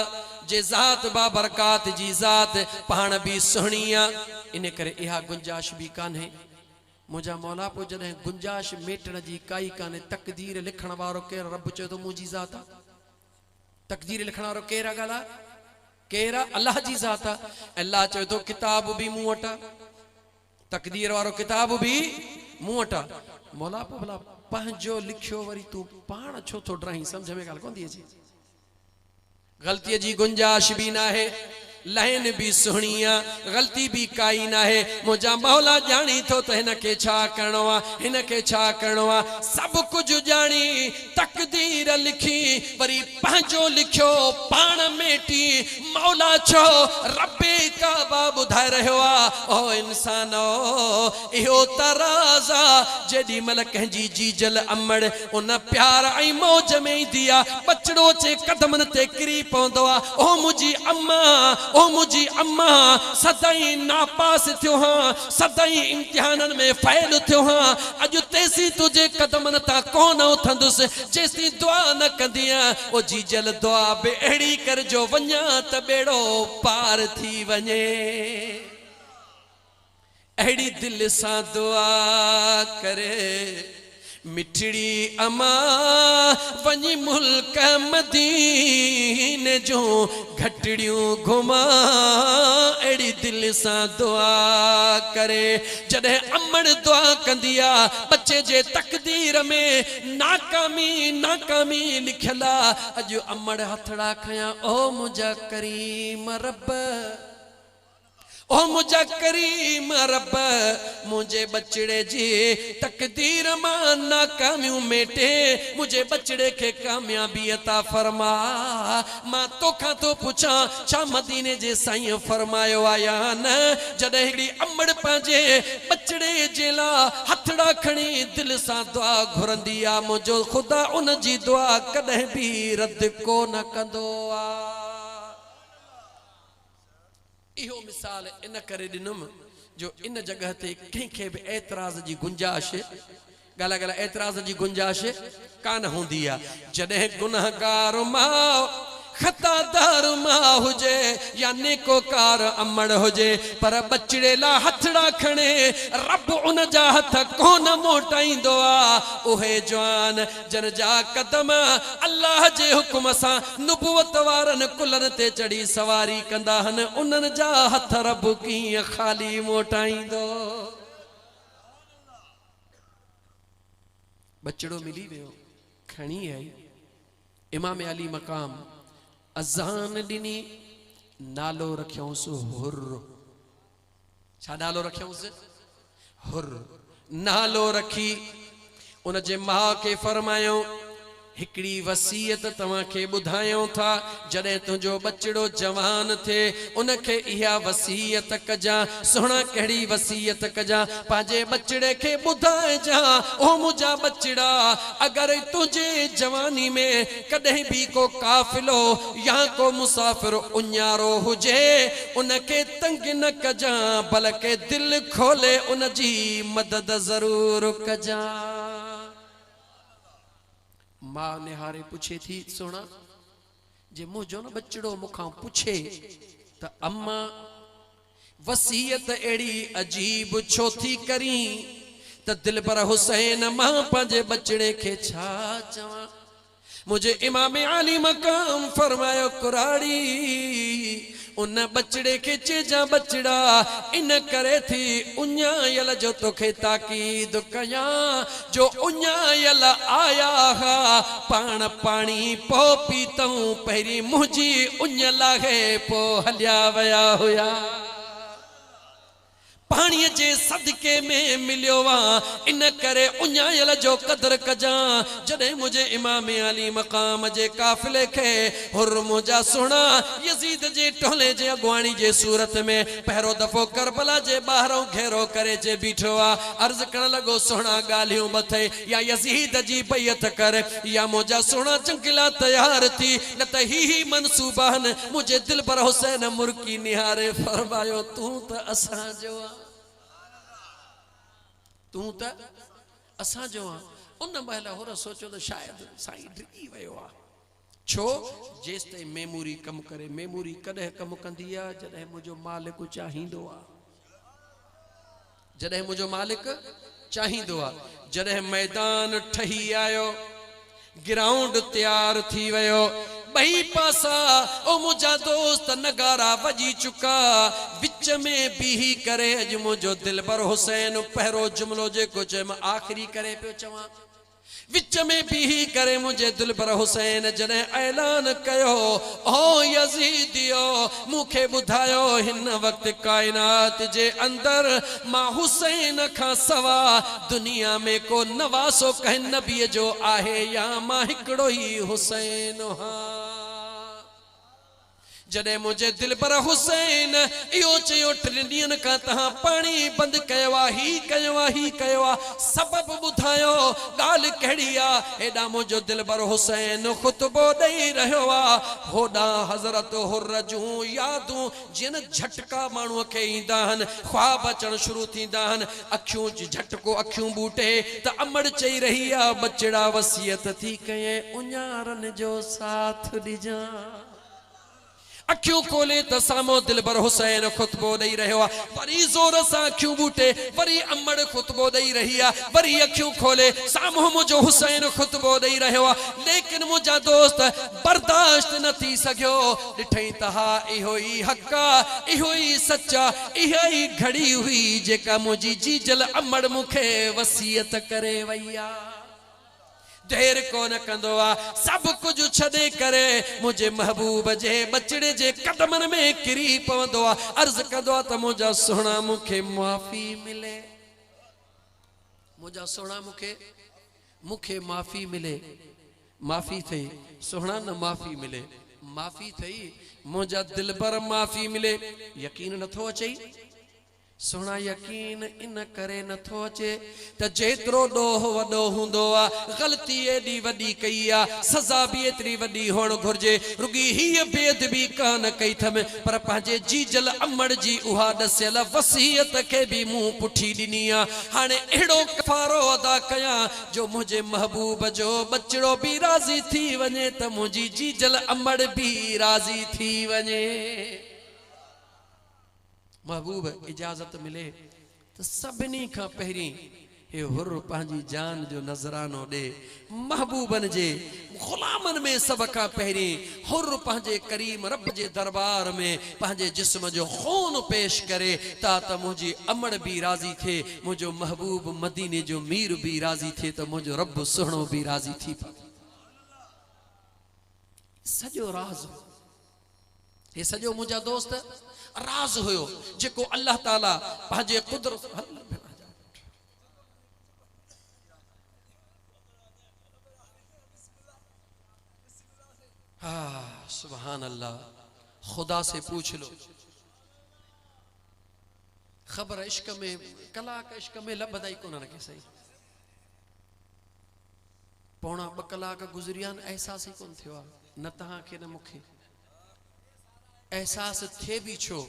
जे ज़ात बाबरकात जी ज़ात पाण भी सुहणिया इन करे इहा गुंजाश भी कान्हे मुझा मौला पो जॾहिं गुंजाश मेटण जी काई कान्हे तकदीर लिखण वारो केर रब चए तो मुंहिंजी ज़ात आहे तकदीर लिखण वारो केर आहे ॻाल्हि केर आहे अल्लाह जी ज़ात आहे अल्लाह चए तो किताब भी मूं वटि आहे तकदीर वारो किताब भी मूं वटि आहे मौला पो भला पंहिंजो लिखियो वरी तूं पाण छो थो डराहीं समझ में ॻाल्हि कोन थी अचे गलती जी गुंजाश भी ना है लहन भी सुहणिया गलती भी काई ना है मुझा मौला जानी तो हिन के छा करणो आहे हिन के छा करणो आहे सब कुछ जानी तकदीर लिखी वरी पंहिंजो लिखियो पाण मेटी मौला छो रब्बे काबा बुधाए रहियो आहे ओ इंसानो इहो तराज़ा जेॾी महिल कंहिंजी जीजल अमड़ उन प्यार ऐं मौज में ईंदी आहे बचड़ो चे कदमनि ते किरी पवंदो आहे ओ मुंहिंजी अम्मा ओ मुझी अम्मा सदाई नापास थियो हाँ सदाई इम्तिहानन में फेल थियो हाँ अज तेसी तुझे कदमन ता कौन उथंदुस जेसी दुआ न कंदिया ओ जीजल दुआ बे एड़ी कर जो वन्या त बेड़ो पार थी वने एड़ी दिल सा दुआ करे मिठड़ी अमा वनी मुल्क मदीने जो घटड़ियों घुमा एड़ी दिल सा दुआ करे जडे अमड़ दुआ कंदिया बच्चे जे तकदीर में नाकामी नाकामी लिखला अज अमड़ हथड़ा खया ओ मुझा करीम रब ओ मुझा करीम रब मुझे बचड़े जी तकदीर मां नाकामियों मेटे मुझे बचड़े के कामयाबी अता फरमा मां तोखा तो पुछा छा मदीने जे साईं फरमायो आया न जडे हिकड़ी अमड़ पांजे बचड़े जेला हथड़ा खणी दिल सा दुआ घुरंदी आ मुझो खुदा उन जी दुआ कदे भी रद्द को न कंदो आ इहो मिसाल इन करे दिनुम जो इन जगह ते कंहिंखे भी एतराज जी गुंजाश गाला गाला एतराज जी गुंजाश कान होंदी आ जडे गुनाहगार मां खतादार मां हुजे या नेकोकार अमड़ हुजे पर बचड़े ला हथड़ा खणे रब उन जा हथ कोन मोटाइंदो आ ओहे जवान जन जा कदम अल्लाह जे हुकुम सा नबुवत वारन कुलन ते चढ़ी सवारी कंदा हन उनन जा हथ रब कीअं खाली मोटाइंदो बचड़ो मिली वियो खणी आई इमाम अली मकाम अज़ान दिनी नालो रखियोंस हुर छा नालो रखियोंस हुर नालो रखी उन जे मां के फरमायो हिकड़ी वसीयत तवा के बुधायो था जडे तुझो बचड़ो जवान थे उनके इहा वसीयत कजा सोना केड़ी वसीयत कजा पाजे बचड़े के बुधाए जा ओ मुझा बचड़ा अगर तुझे जवानी में कदे भी को काफिलो या को मुसाफिर उन्यारो हुजे उनके तंग न कजा बल्कि दिल खोले उन जी मदद जरूर कजा मां निहारे पूछे थी सोना जे मुझो न बचड़ो मुखा पूछे त अम्मा वसीयत एड़ी अजीब छो थी करी त दिलबर हुसैन मां पंजे बचड़े के छा चवा मुझे इमाम आली मकाम फरमायो कुराड़ी उन बचड़े के चेजा बचड़ा इन करे थी उन्यायल जो तोखे ताकीद कया जो उन्यायल आया हा पान पानी पो पीतऊं पहिरी मुझी उन्यला है पो हलिया वया हुया पानी जे सदके में मिलियो वा इन करे उन्यायल जो कदर कजा जडे मुझे इमाम अली मकाम जे काफिले के हुर मुझा सुना यजीद जे टोले जे अगवानी जे सूरत में पहरो दफो करबला जे बाहरों घेरो करे जे बीठो आ अर्ज करण लगो सोना गालियों बथे या यजीद जी बैयत कर या मुझा सोना चंकिला तैयार थी न त ही मनसूबान मुझे दिल पर हुसैन मुर्की निहारे फरमायो तू त असा जो तू त असां जो उन महिल होर सोचो तो शायद साईं डिगी वियो आहे छो जेस ताईं मेमोरी कम करे मेमोरी कॾहिं कम कंदी आहे जॾहिं मुंहिंजो मालिक चाहींदो आहे जॾहिं मुंहिंजो मालिक चाहींदो आहे जॾहिं मैदान ठही आयो ग्राउंड तैयार थी वियो बई पासा ओ मुझा दोस्त नगारा वजी चुका विच में बीही करे अज मुझो दिलबर हुसैन पहरो जुमलो जेको चयो आखिरी करे पियो चवां विच में बीही करे मुझे दिलबर हुसैन जने ऐलान कयो ओ यजीदियो मुखे बुधायो हिन वक्त कायनात जे अंदर मां हुसैन खां सवा दुनिया में को नवासो कह नबी जो आहे या मां हिकड़ो ही हुसैन हां जॾहिं मुझे दिलबर हुसैन इहो चयो टिनि का तहां पानी बंद कयो ही कयो सबब बुधायो गाल कहिड़ी आहे एॾा मुझो दिलबर हुसैन खुतबो ॾेई रहियो आहे होॾा हज़रत हुर्र जूं यादूं जिन झटका माण्हूअ खे ईंदा आहिनि ख्वाब अचण शुरू थींदा आहिनि अखियूं झटको अखियूं बूटे त अमड़ चई रही आहे बचड़ा वसियत थी कये उञारनि जो साथ ॾिजां अखियूं खोले त सामो दिलबर हुसैन खुतबो ॾेई रहियो आहे वरी ज़ोर सां अखियूं बूटे वरी अमड़ खुतबो ॾेई रही आहे वरी अखियूं खोले साम्हूं मुंहिंजो हुसैन खुतबो ॾेई रहियो आहे लेकिन मुंहिंजा दोस्त बर्दाश्त न थी सघियो ॾिठई त हा इहो ई हक़ आहे इहो ई सच आहे इहा ई घड़ी हुई जेका मुंहिंजी जीजल अमड़ मूंखे वसियत करे वई आहे देर कोन कंदो आहे सब कुछ छॾे करे मुझे महबूब जे बचड़े जे कदमन में किरी पवंदो आहे अर्ज़ कंदो आहे त मुंहिंजा सोना मूंखे माफ़ी मिले मुंहिंजा सोना मूंखे माफ़ी मिले माफ़ी थई सोना न माफ़ी मिले माफ़ी थई मुंहिंजा दिलबर माफ़ी मिले यकीन नथो अचई सोना यकीन इन करे नथो अचे त जेतिरो ॾोह वॾो हूंदो आहे ग़लती एॾी वॾी कई आहे सज़ा बि एतिरी वॾी हुअणु घुरिजे रुगी हीअ बेअदबी कान कई अथमि पर पंहिंजे जीजल अमड़ जी उहा ॾसियल वसीयत खे बि मूं पुठी ॾिनी आहे हाणे अहिड़ो कफ़ारो अदा कयां जो मुंहिंजे महबूब जो बचिड़ो बि राज़ी थी वञे त मुंहिंजी जीजल अमड़ बि राज़ी थी वञे महबूब इजाजत मिले तो सभिनी खां पहिरीं हे हुर्र पंहिंजी जान जो नज़रानो ॾे महबूबन जे ग़ुलामन में सब खां पहिरीं हुर्र पंहिंजे करीम रब जे दरबार में पंहिंजे जिस्म जो खून पेश करे त मुंहिंजी अमड़ बि राज़ी थिए मुंहिंजो महबूब मदीने जो मीर बि राज़ी थिए त मुंहिंजो रब सुहिणो बि राज़ी थी पए सॼो राज़ हे सॼो मुंहिंजा दोस्त राज हुयो जेको अल्लाह ताला पंहिंजे कुदरत सुभान अल्लाह खुदा से पूछ लो खबर इश्क में कलाक इश्क में लभदाई कोन रखे सही पौना 2 कलाक गुज़रिया एहसास ही कोन थियो न तहां के न मुखे एहसास थे भी छो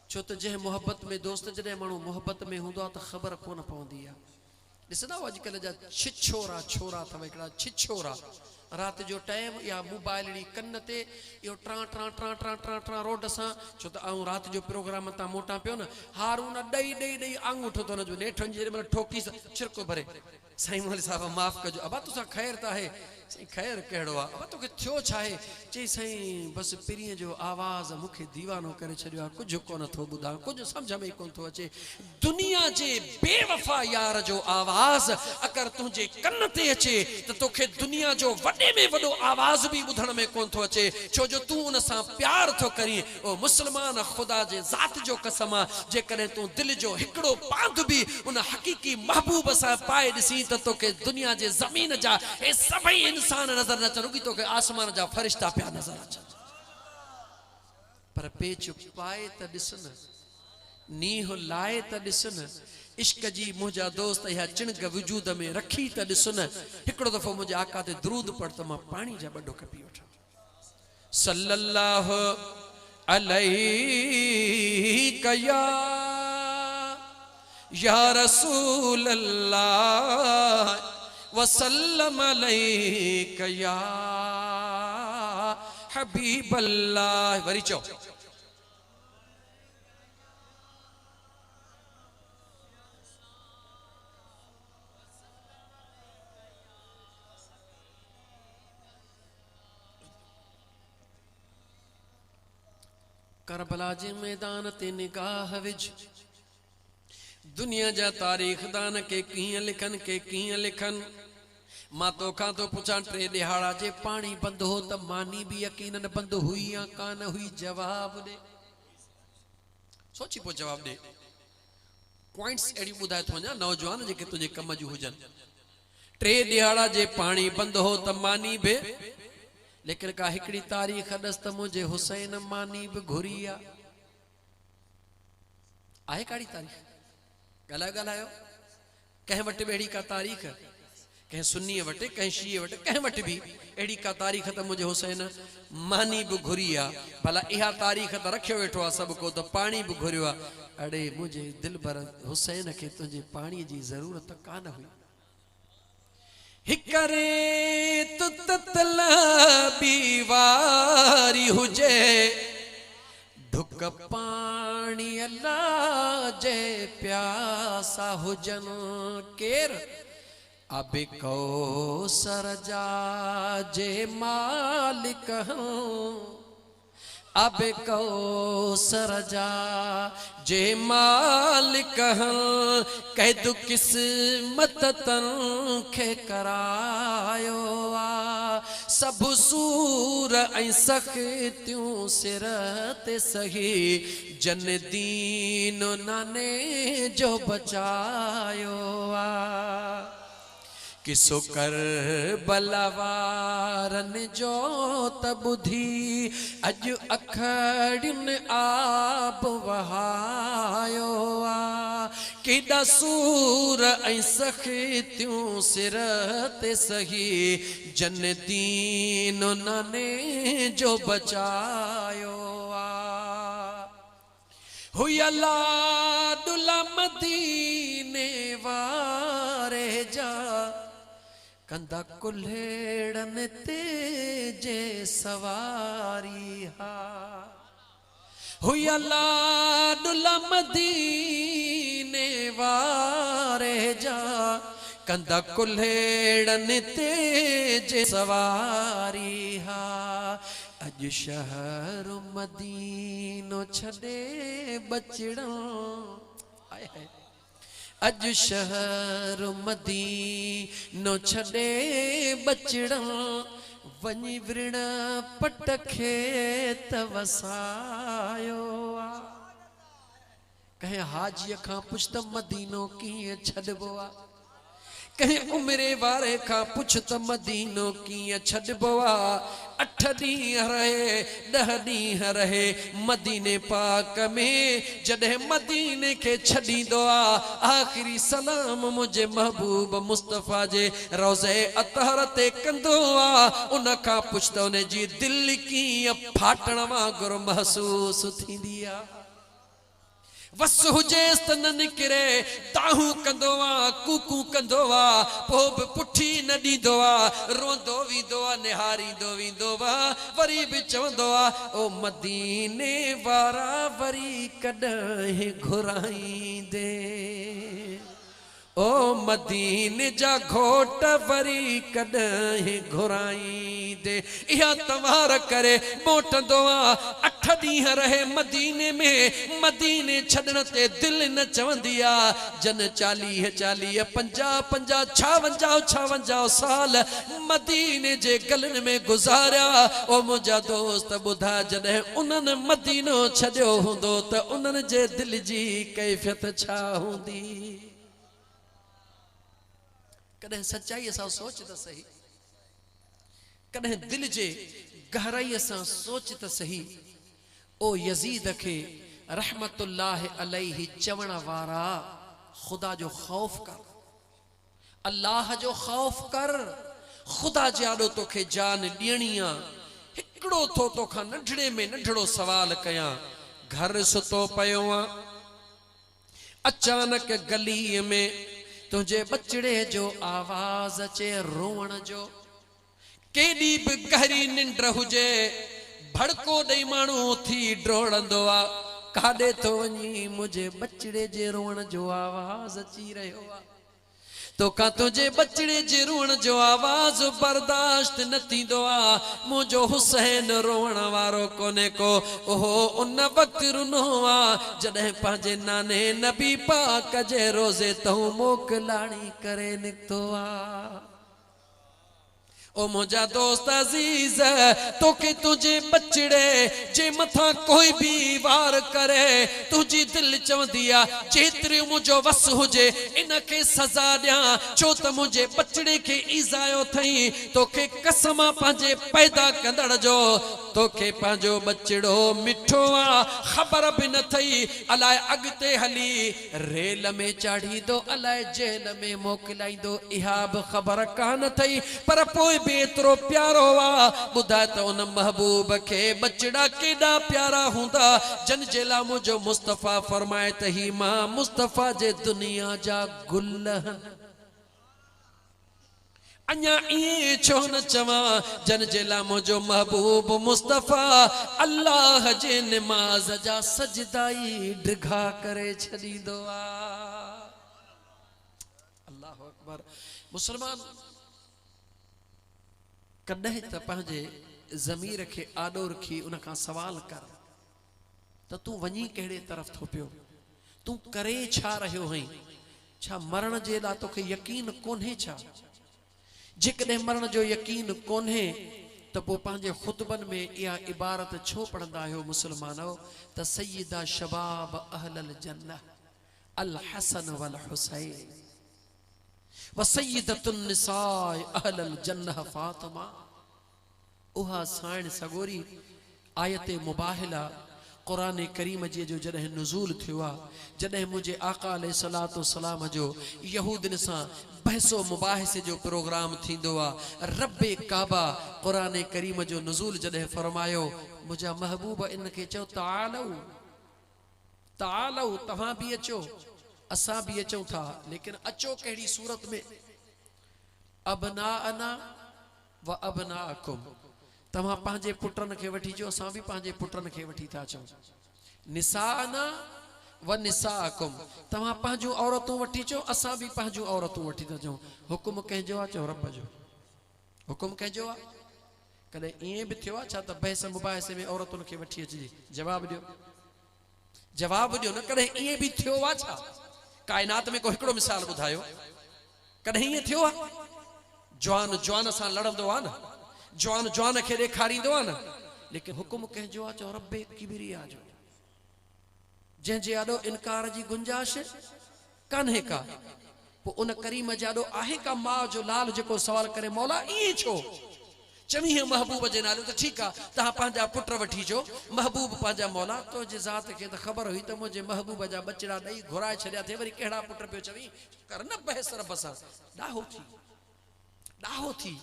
तो जै मोहब्बत में दोस्त जॾहिं माण्हू मोहब्बत में हूंदो आहे त ख़बर कोन पवंदी आहे ॾिसंदा अॼुकल्ह जा छिछोरा छोरा अथव हिकिड़ा छिछोरा रात जो टाइम या मोबाइल अहिड़ी कन ते इहो ट्रा ट्रा ट्रा ट्रा ट्रा ट्रा रोड सां छो त आऊं रात जो प्रोग्राम तां मोटा पियो न हारून ॾेई ॾेई ॾेई आंगूठो थो नजो नेठनि जेॾी महिल ठोकी छिरको भरे साईं मोहम्मद साहब माफ़ कजो अबा तुसां ख़ैर त आहे साईं ख़ैर कहिड़ो आहे अबा तोखे थियो छा आहे चई साईं बसि पिरीअ जो आवाज़ मूंखे दीवानो करे छॾियो आहे कुझु कोन थो ॿुधां कुझु सम्झ में ई कोन थो अचे दुनिया जे बेवफ़ा यार जो आवाज़ अगरि तुंहिंजे कन ते अचे त तोखे दुनिया जो वॾे में वॾो आवाज़ बि ॿुधण में कोन थो अचे छो जो तूं उन सां प्यार थो करीं ओ मुस्लमान ख़ुदा जे ज़ात जो कसम आहे जेकॾहिं तूं दिलि जो हिकिड़ो पांध बि उन हक़ीक़ी महबूब सां पाए ॾिसी त तोखे दुनिया जे ज़मीन जा हे सभई इंसान नज़र न अचनि रुॻी तोखे आसमान जा फ़रिश्ता पिया नज़र अचनि पर पेच पाए त ॾिस न नीह लाए त ॾिस न इश्क जी मुंहिंजा दोस्त इहा चिणग वजूद में रखी त ॾिस न हिकिड़ो दफ़ो मुंहिंजे आका ते दुरूद पढ़ त मां पाणी जा ॿ ढुक पी वठां सल्लल्लाहु अलैहि कया या रसूल अल्लाह वसल्लम अलैका या हबीब अल्लाह। वरी चो करबला जे मैदान ते निगाह विझ, दुनिया जा तारीख़ दान के कीअं लिखन के कीअं लिखन। मां तोखां तो पुछां, टे दिहाड़ा जे पानी बंद हो त मानी भी यकीनन बंद हुई या कान हुई? जवाब दे, सोची पो जवाब दे। पॉइंट्स एड़ी बुधाए थो वञा नौजवान जेके तुझे कम जूं हुजन। टे दिहाड़ा जे पानी बंद हो त मानी भी, लेकिन का हिकड़ी तारीख़ दस त मुझे हुसैन मानी भी घुरी आहे काड़ी तारीख़? ॻाल्हायो ॻाल्हायो, कंहिं वटि बि अहिड़ी का तारीख़? कंहिं सुन्नीअ वटि, कंहिं शीअ वटि, कंहिं वटि बि अहिड़ी का तारीख़ त मुझे हुसैन मानी भी घुरी आहे? भला इहा तारीख़ त रखियो वेठो आहे सभु को, त पाणी बि घुरियो आहे। अड़े मुझे दिलबर हुसैन खे तुंहिंजे पाणीअ जी ज़रूरत कान हुई। हिकरे तु ततलबी वारी हुजे, ढुक पाणी अल्लाह जे प्यासा हुजन। केर? अबे कौसर जा जे मालिक हूं, अबे कौसर जा जे मालिक हूं। कैद किस्मत तन खे करायो आ, सब सूर ऐं सख़्तियूं सिर ते सही। जन दीन नाने जो बचायो आ, किसो कर बलवारन जो त बुधी। अज अखड़िन आब वहायो आ, केॾा सूर ऐं सख़्तियूं सिर ते सही। जन दीन नाने जो बचायो आ। हुया लाडुला मदीने वारे जा, कंदा कुल्हेड़न ते जे सवारी हा। हुया लाडुला मदीने वारे जा, कंदा कुल्हेड़न ते जे सवारी हा। अज शहर मदीनो छड़े बचड़ा, अज शहर मदीनो छड़े बचड़ा। वञी वृण पट खेत वसायो आ। कहीं हाजीअ खां पुछ त मदीनो कीअं छॾिबो आ? कहीं उमिरे वारे खां पुछ त मदीनो कीअं छॾिबो आ? 8 ॾींहं रहे 10 ॾींहं रहे मदीने पाक में, जॾहिं मदीने खे छॾींदो आ, आख़िरी सलाम मुझे महबूब मुस्तफ़ा जे रोज़े अतहर ते कंदो आ। उन खां पुछ त उन जी दिलि कीअं फाटण वांगुरु महसूस थींदी आ। वस हुजेस त न निकिरे, ताहू कंदो आ, कूकू कंदो आ, पोइ बि पुठी न ॾींदो आ। रोंदो वेंदो आ, निहारींदो वेंदो आ, वरी बि चवंदो आ, ओ मदीने वारा वरी कॾहिं घुराईंदे। ओ मदीने जा घोट वरी कॾहिं घुराईंदे। इहा तवार करे मोटंदो आ। 8 ॾींहं रहे मदीने में, मदीने छॾण ते दिलि न चवंदी आ। जन 40 40 50 50 56 साल मदीने जे गलन में गुज़ारिया। ओ मुंहिंजा दोस्त ॿुधा, जॾहिं उन्हनि मदीनो छॾियो हूंदो त उन्हनि जे दिलि जी कैफ़ियत छा हूंदी? कॾहिं सच्चाईअ सां सोच त सही, कॾहिं दिलि जे गहराईअ सां सोच त सही। ओ यज़ीद खे रहमतुल्लाह अलैहि चवण वारा, खुदा जो खौफ कर, अल्लाह जो खौफ कर। खुदा जे आॾो तोखे जान ॾियणी आ। हिकिड़ो थो तोखां नंढड़े में नंढड़ो सवाल कयां। घर सुतो पियो आ, अचानक गली में तुझे बचड़े जो आवाज अचे रोवण जो। केडी भी गहरी निंड हुजे भड़को दई मानू थी डोड़ंदो आ। काडे तो वनी मुझे बचड़े जे रोवण जो आवाज अची रहो आ। तो का तुझे बचड़े जे रोवण जो आवाज बर्दाश्त न थींदो आ। मुझो हुसैन रोवण वारो कोने को ओहो उन वक्त रुनो आ जडे पांजे नाने नबी पाक जे रोजे तो मोकलाणी करे निकतो आ। ओ मुझा दोस्त अजीज तो के तुझे बचड़े जे मथा कोई भी वार करे तुझी दिल चवंदिया जेतरी मुझो वस हुजे इनके सजा दिया छो त मुझे बचड़े के ईजायो थई। तो के कसम पांजे पैदा कंदड़ जो तो के पांजो बचड़ो मिठो आ खबर भी न थई। अलाए अगते हली रेल में चाढ़ी दो अलाए जेल में मोकलाई दो इहा भी खबर कान थई। पर पोइ एतरो प्यारो आ बुधा तो उन महबूब के बचड़ा केडा प्यारा हुंदा जन जेला मुझो मुस्तफा फरमाए तही मां मुस्तफा जे दुनिया जा गुल अन्या ये छो न चवा जन जेला मुझो महबूब मुस्तफा अल्लाह जे नमाज जा सजदाई ढगा करे छदी दो आ। अल्लाह अकबर। मुसलमान कॾहिं त पंहिंजे ज़मीर खे आॾो रखी उन खां सवाल कर त तूं वञी कहिड़े तरफ़ थो पियो तूं करे छा रहियो आहीं। छा मरण जे लाइ तोखे यकीन कोन्हे छा। जेकॾहिं मरण जो यकीन कोन्हे त पोइ पंहिंजे ख़ुतबनि में इहा इबारत छो पढ़ंदा आहियो मुस्लमानो त सय्यदा शबाब अहलल जन्नह अल हसन वल हुसैन व सय्यदतुन निसाए अहलल जन्नह फातिमा। उहा साइण सगोरी आयते मुबाहिला कुरान करीम जे जो जॾहिं नुज़ूल थियो आ जॾहिं मुझे आका अलैहिस्सलातु वस्सलाम जो यहूदन सां बहसो मुबाहिसे जो प्रोग्राम थींदो आ। रब्बे काबा कुरान करीम जो नुज़ूल जॾहिं फरमायो मुझा महबूब इनके चओ तालौ तालौ तव्हां भी अचो असां भी अचूं था लेकिन अचो कहिड़ी सूरत में अबनाअना व अबनाअकुम तव्हां पंहिंजे पुटनि खे वठी अचो असां भी पंहिंजे पुटनि खे वठी था अचूं। निसाअना व निसाअकुम तव्हां पंहिंजूं औरतूं वठी अचो असां भी पंहिंजूं औरतूं वठी था अचूं। हुकुम कंहिंजो आहे चओ रब जो हुकुम कंहिंजो आहे। कॾहिं ईअं बि थियो आहे छा त बहस मुबाहिसे में औरतुनि खे वठी अचिजे जवाब ॾियो जवाब ॾियो न। कॾहिं ईअं बि थियो आहे छा कायनात में को हिकिड़ो मिसाल ॿुधायो कॾहिं ईअं थियो आहे। जवान जवान सां लड़ंदो आहे न जवान जवान खे ॾेखारींदो आहे न लेकिन हुकुम कंहिंजो आहे चओ रब्बे किबरिया जो जंहिंजे आॾो इनकार जी गुंजाइश कान्हे का। पोइ उन करीम जे आॾो आहे का माउ जो लाल जेको सवाल करे मौला ईअं छो चवी महबूब जे नाले त ठीकु आहे तव्हां पंहिंजा पुट वठी अचो। महबूब पंहिंजा मौला तुंहिंजे ज़ात खे त ख़बर हुई त मुंहिंजे महबूब जा बचड़ा ॾेई घुराए छॾिया थिए वरी कहिड़ा पुट पियो चवी कर न बहस रब सां ॾाहो थी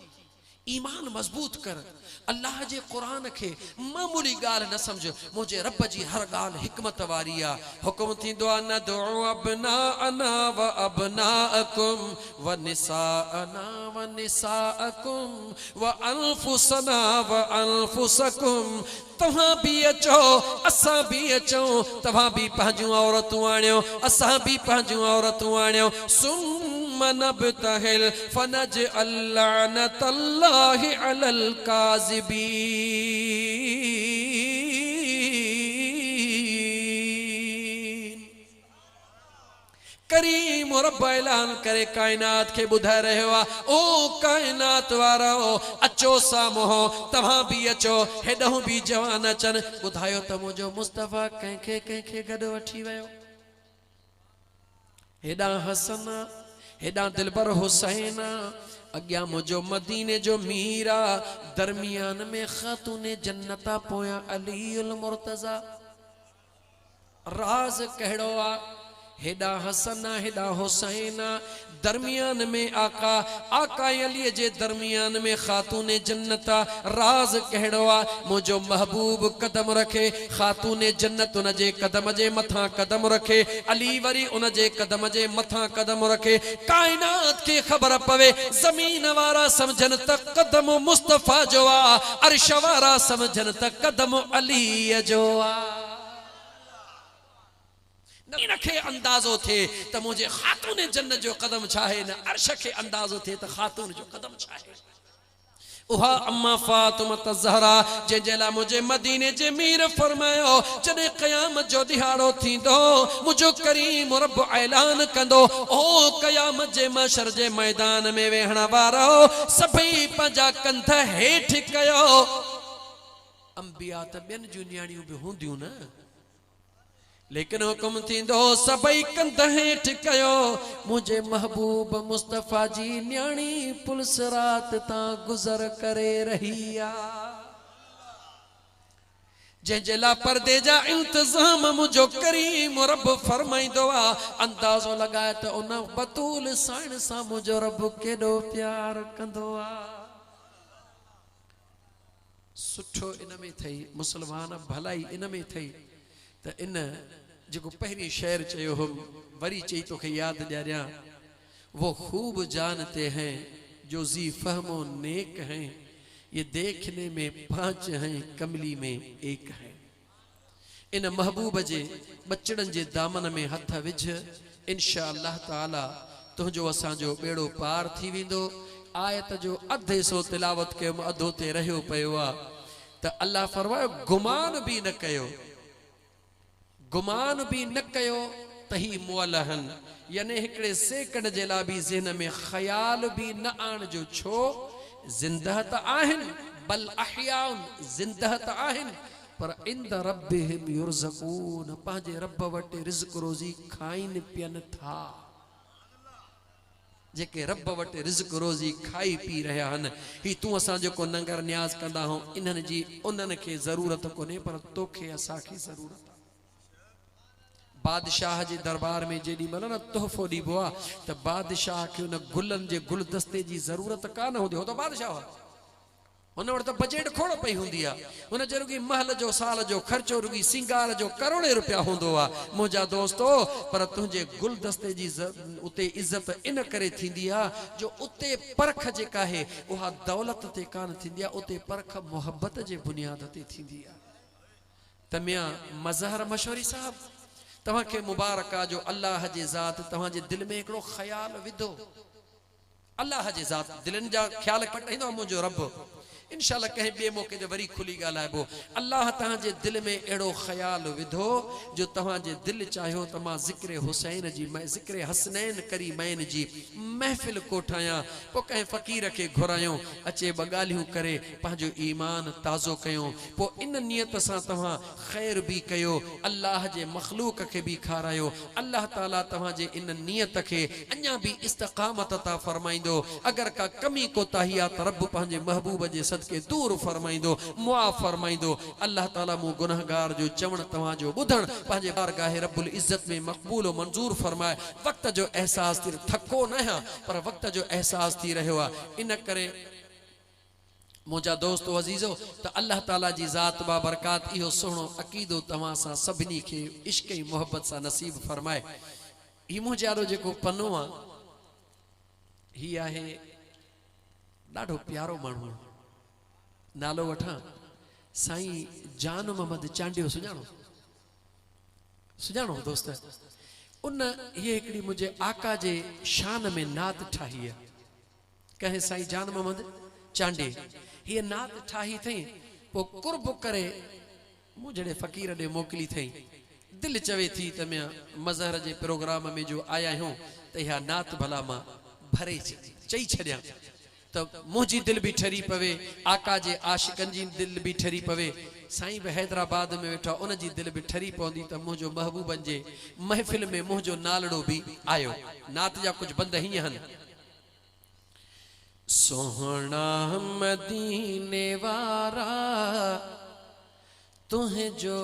ईमान मजबूत कर। अल्लाह जे कुरान खे मामूली ॻाल्हि न सम्झ मुझे रब जी हर ॻाल्हि हिकमत वारी आ। हुकुम थींदो आहे न दुउ अबनाअना व अबनाअकुम व निसाअना व निसाअकुम व अनफुसना व अनफुसकुम तव्हां भी अचो असां भी अचूं तव्हां भी पंहिंजूं औरतूं आणियो असां भी पंहिंजूं औरतूं आणियो। सुम्मा नब्तहिल फनजअल लअनतल्लाहि अलल काज़िबीन। करीम रब ऐलान करे कायनात के बुधाए रहियो आ ओ कायनात वारो अचो साम्हूं तव्हां भी अचो हेॾो भी जवान अचन। बुधायो त मुंहिंजो मुस्तफा कंहिंखे कंहिंखे गॾु वठी वियो हेॾा हसन हेॾा दिलबर हुसैन अॻियां मुंहिंजो मदीने जो मीरा दरमियान में ख़ातून जन्नता पोयां अली उल मुर्तज़ा। राज़ कहिड़ो आ हेडा हसन हेडा हुसैन दरमियान में आका आका अली जे दरमियान में खातून जन्नत राज कहड़वा मुझो महबूब कदम रखे खातून जन्नत उन जे कदम जे मथा कदम रखे अली वरी उन जे कदम जे मथा कदम रखे कायनात के खबर पवे जमीन वारा समझन त कदम मुस्तफा जो आ अर्श वारा समझन त कदम अली जो आ इनखे अंदाजो थे तो मुझे खातून जन्नत जो कदम चाहे न अर्श के अंदाजो थे तो खातून जो कदम चाहे उहा अम्मा फातिमा ज़हरा जे जेला मुझे मदीने जे मीर फरमायो जने क़यामत जो दिहाड़ो थींदो मुझो करीम रब ऐलान कंदो ओ क़यामत जे महशर जे मैदान में वेहण वारो सभई पंजा कंध हेठ कयो अंबिया त ॿियनि जूं न्याणियूं बि हूंदियूं न लेकिन हुकुम थींदो सभई कंध हेठ कयो मुझे महबूब मुस्तफा जी न्याणी पुलिस रात ता गुजर करे रही आ जंहिंजे ला पर्दे जा इंतजाम मुझो करीम रब फरमाइंदो आ अंदाज़ो लगाए त उन बतूल साइण सां मुझो रब केॾो प्यार कंदो आ सुठो इन में थई मुसलमान भलाई इन में थई त इन जो पहली शेर चयो हो वरी चई तो के याद ॾियारियां वो खूब जानते हैं जो जी फहमो नेक हैं ये देखने में 5 हैं कमली में 1 है इन महबूब जे बचड़न जे दामन में हथ विझ इंशाअल्लाह ताला तुझो असांजो बेड़ो पार थी वेंदो आयत जो अधे सो तिलावत के अधो ते रहियो पियो आ त अल्लाह फरमायो गुमान भी न कयो गुमान भी न कयो तही मुअलहन यानी हिकड़े सेकंड जे ला भी ज़हन में ख्याल भी न आण जो छो जिंदा त आहिन बल अहयाउन जिंदा त आहिन पर इंद रब्बिहिम युरज़कून पांजे रब वटे रिज़्क रोज़ी खाइन पियन था जेके रब वटे रिज़्क रोज़ी खाई पी रहा हन ही तू असा जो को नंगर न्याज कंदा हो इन्हन जी उन्हन के जरूरत कोने पर तोखे असा की जरूरत बादशाह जे दरबार में जेडी मन न तोहफो दीबो आ त बादशाह के उन गुलन जे गुलदस्ते जी जरूरत कान होंदी हो तो बादशाह उन वट तो बजट खोड़ पई हुंदी आ उन जे रुगी महल जो साल जो खर्चो रुगी सिंगार जो करोड़े रुपया होंदो आ मुजा दोस्तो पर तुझे गुलदस्ते जी उते इज्जत इन करे थींदी आ जो उते परख जे काहे उहा दौलत ते कान थींदी आ उते परख मोहब्बत जे बुनियाद ते थींदी आ तमिया मजहर मशवरी साहब तवा के मुबारक आ जो अल्लाह जे ज़ात तवा जे दिल में एकड़ो ख्याल विधो अल्लाह जे ज़ात दिलन जा ख्याल कटाइंदो मुझो रब इंशाअल्लाह कहीं बे मौके ते वरी खुली ॻाल्हाइबो अल्लाह तव्हां जे दिल में अहिड़ो ख्याल विधो जो तव्हां जे दिल चाहियो त मां ज़िक्र हुसैन जी ज़िक्र हसनैन करी मैन जी महफ़िल कोठायां पोइ कंहिं फ़क़ीर खे घुरायूं अचे ॿ ॻाल्हियूं करे पंहिंजो ईमान ताज़ो कयूं पोइ इन नियत सां तव्हां ख़ैर बि कयो अल्लाह जे मख़लूक खे बि खारायो अल्लाह ताला तव्हां जे इन नियत खे अञा बि इस्तक़ामत अता फरमाईंदो अगर का कमी कोताही आहे त रब पंहिंजे महबूब जे सदके दूर फरमाइंदो मुआफ़ फरमाइंदो अल्लाह ताला मु गुनहगार जो चवण तवा जो बुधण पांजे बारगाह रब्बुल इज्जत में मकबूल और मंजूर फरमाए वक्त जो एहसास थी थको न है पर वक्त जो एहसास थी रहो आ इन करे मुझा दोस्तों अजीजो तो अल्लाह ताला जी ज़ात बाबरकात इहो सोहणो अकीदो तवा सा सभिनी के इश्क ई मोहब्बत सा नसीब फरमाए ही मुझारो जेको पन्नो आ ही आहे ॾाढो प्यारो माण्हू नालो वठा साईं जान मोहम्मद चांडियो सुञाणो सुञाणो दोस्त उन ये हिकड़ी मुझे आका जे शान में नात ठाही है कहे साईं जान मोहम्मद चांडे ये नात ठाही थई पो कुर्ब करे मुझे फ़कीर दे मोकली थई दिल चवे थी त मैं मजहर जे प्रोग्राम में जो आया हूं त यह नात भला मां भरे चई छड़िया तो मुझी दिल भी ठरी पवे आका जे आशिकन जी दिल भी ठरी पवे साईं भी हैदराबाद में वेठा उन जी दिल भी ठरी पवंदी त मुझो महबूबन जे महफिल में मुझो नालड़ो भी आयो नात जा कुछ बंद ही हन सोहना मदीने वारा तुहें जो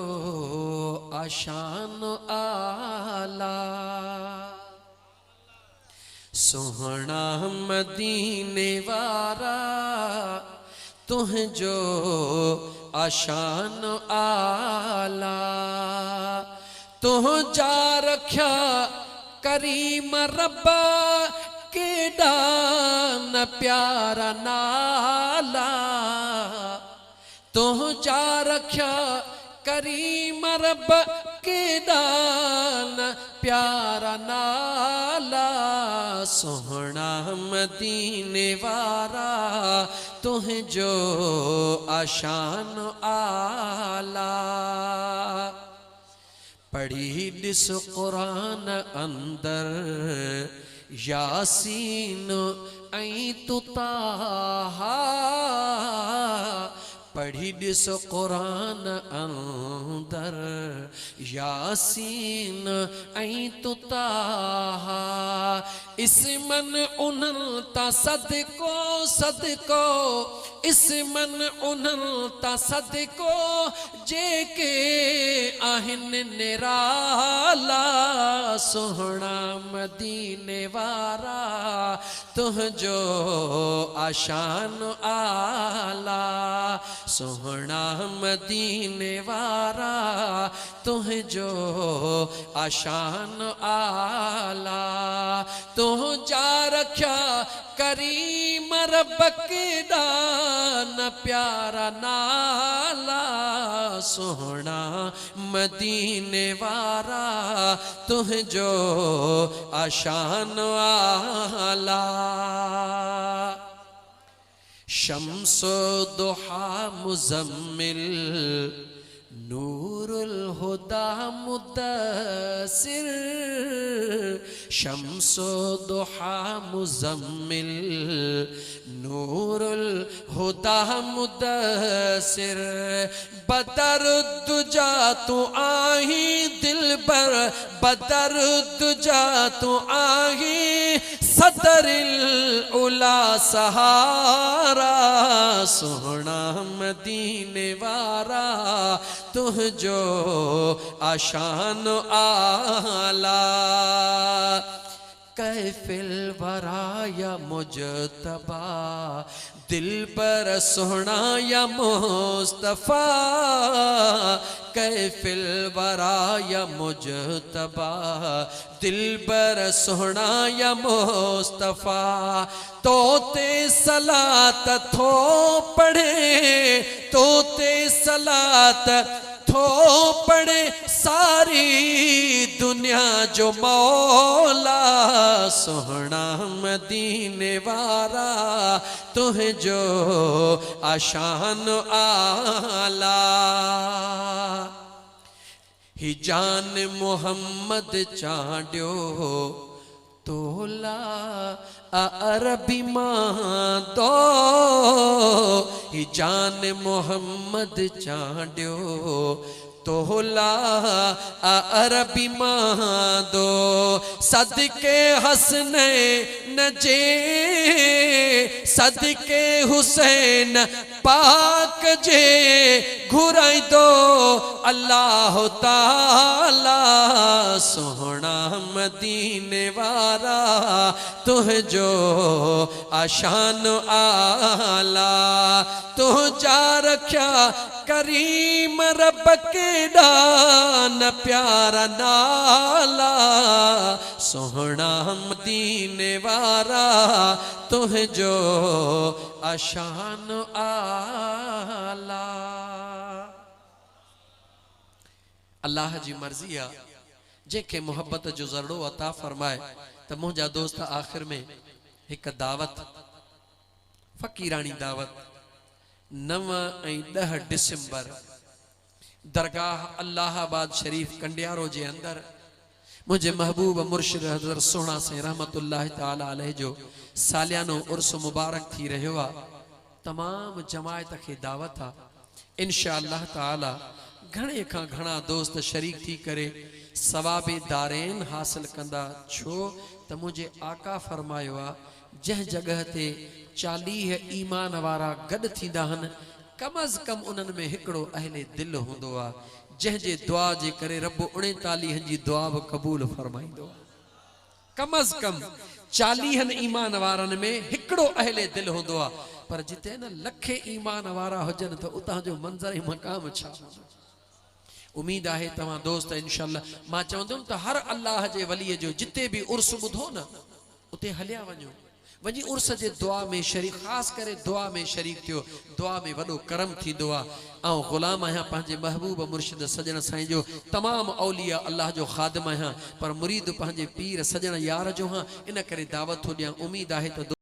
आशान आला सोहना मदीने वारा तुहें जो आशान आला तुह जा रख्या करीम रब्बा केड़ा न प्यारा नाला तुह जा रख्या करीम रब केड़ा न प्यारा नाला सोहना मदीने वारा तुह जो आशान आला पढ़ी दिस कुरान अंदर यासीन ऐ तुताहा पढ़ी दिस कुरान अंदर यासीन ऐ तुताहा इसमन उनता सदको सदको इसमन उनता सदको जेके आहिन निराला सोहना मदीने वारा तुह जो आशान आला सोहना मदीने वारा तुह जो आशान आला तुह जा रख्या करीम रब केड़ा न प्यारा नाला सोहना मदीने वारा तुह जो आशान आला शम्सो दुहा मुजम्मिल नूरुल हुदा मुद्दसिर शम्सो दुहा मुजम्मिल नूरुल हुदा मुद्दसिर बदरुद्दुजा तू आही दिलबर बदरुद्दुजा तू आही सदरिल उला सहारा सोहना मदीने वारा तुह जो आशान आला कैफिल वराया मुजतबा दिल पर सोहना या मुस्तफा कैफिल वराया मुजतबा दिल पर सोहना या मुस्तफा तोते सलात थो पढ़े तोते सलात थो पढ़े सारी दुनिया जो मौला सोहना मदीने वारा तुह जो आशान आला ही जान मोहम्मद चांड्यो तोला अरबी मां दो ही जान मोहम्मद चांड्यो तोला अरबी मां दो सदके हसने नजे सदके हुसैन पाक जे घुराई दो अल्लाह ताला सोहना मदीने वारा तुह जो आशान आला तुह जा रख्या करीम रब केड़ा न प्यारा नाला सोहना मदीने वारा तुह जो आशान आला अल्लाह जी मर्जी आ जेके मोहब्बत जो ज़रड़ो अता फरमाए तो मुझा दोस्त आखिर में एक दावत फकीरानी दावत 9 ऐं 10 डिसेंबर दरगाह अल्लाहाबाद शरीफ कंडियारो जे अंदर मुझे महबूब मुर्शिद हज़रत सोना से रहमतुल्लाह ताला अलैह जो सालियानो उर्स मुबारक थी रहियो आ तमाम जमायत के दावत आ इंशाअल्लाह ताला घणे खां घणा दोस्त शरीक थी करे सवाबे दारेन हासिल कंदा छो त मुझे आका फरमायो आ जह जगह ते 40 ईमान वारा गड थींदा हन कम अज कम उन्हनि में हिकिड़ो अहले दिल हूंदो आहे जंहिंजे दुआ जे करे रब 39 जी दुआ बि क़बूल फरमाईंदो आहे। कम अज कम 40 ईमान वारनि में हिकिड़ो अहले दिल हूंदो आहे। पर जिते न लखे ईमान वारा हुजनि त उतां जो मंज़र ऐं मक़ाम छा। उम्मीद है तव्हां दोस्त इंशाअल्लाह मां चवंदुमि त हर अल्लाह जे वलीअ जो जिते भी उर्स ॿुधो न उते हलिया वञो, वञी उर्स जे दुआ में शरीक, ख़ास करे दुआ में शरीक थियो। दुआ में वॾो करम थींदो आहे। ऐं ग़ुलाम आहियां पंहिंजे महबूब मुर्शिद सजण साईं जो, तमाम औलिया अल्लाह जो ख़ादिम आहियां, पर मुरीद पंहिंजे पीर सजण यार जो हाँ। इन करे दावत थो ॾियां। उम्मीद है त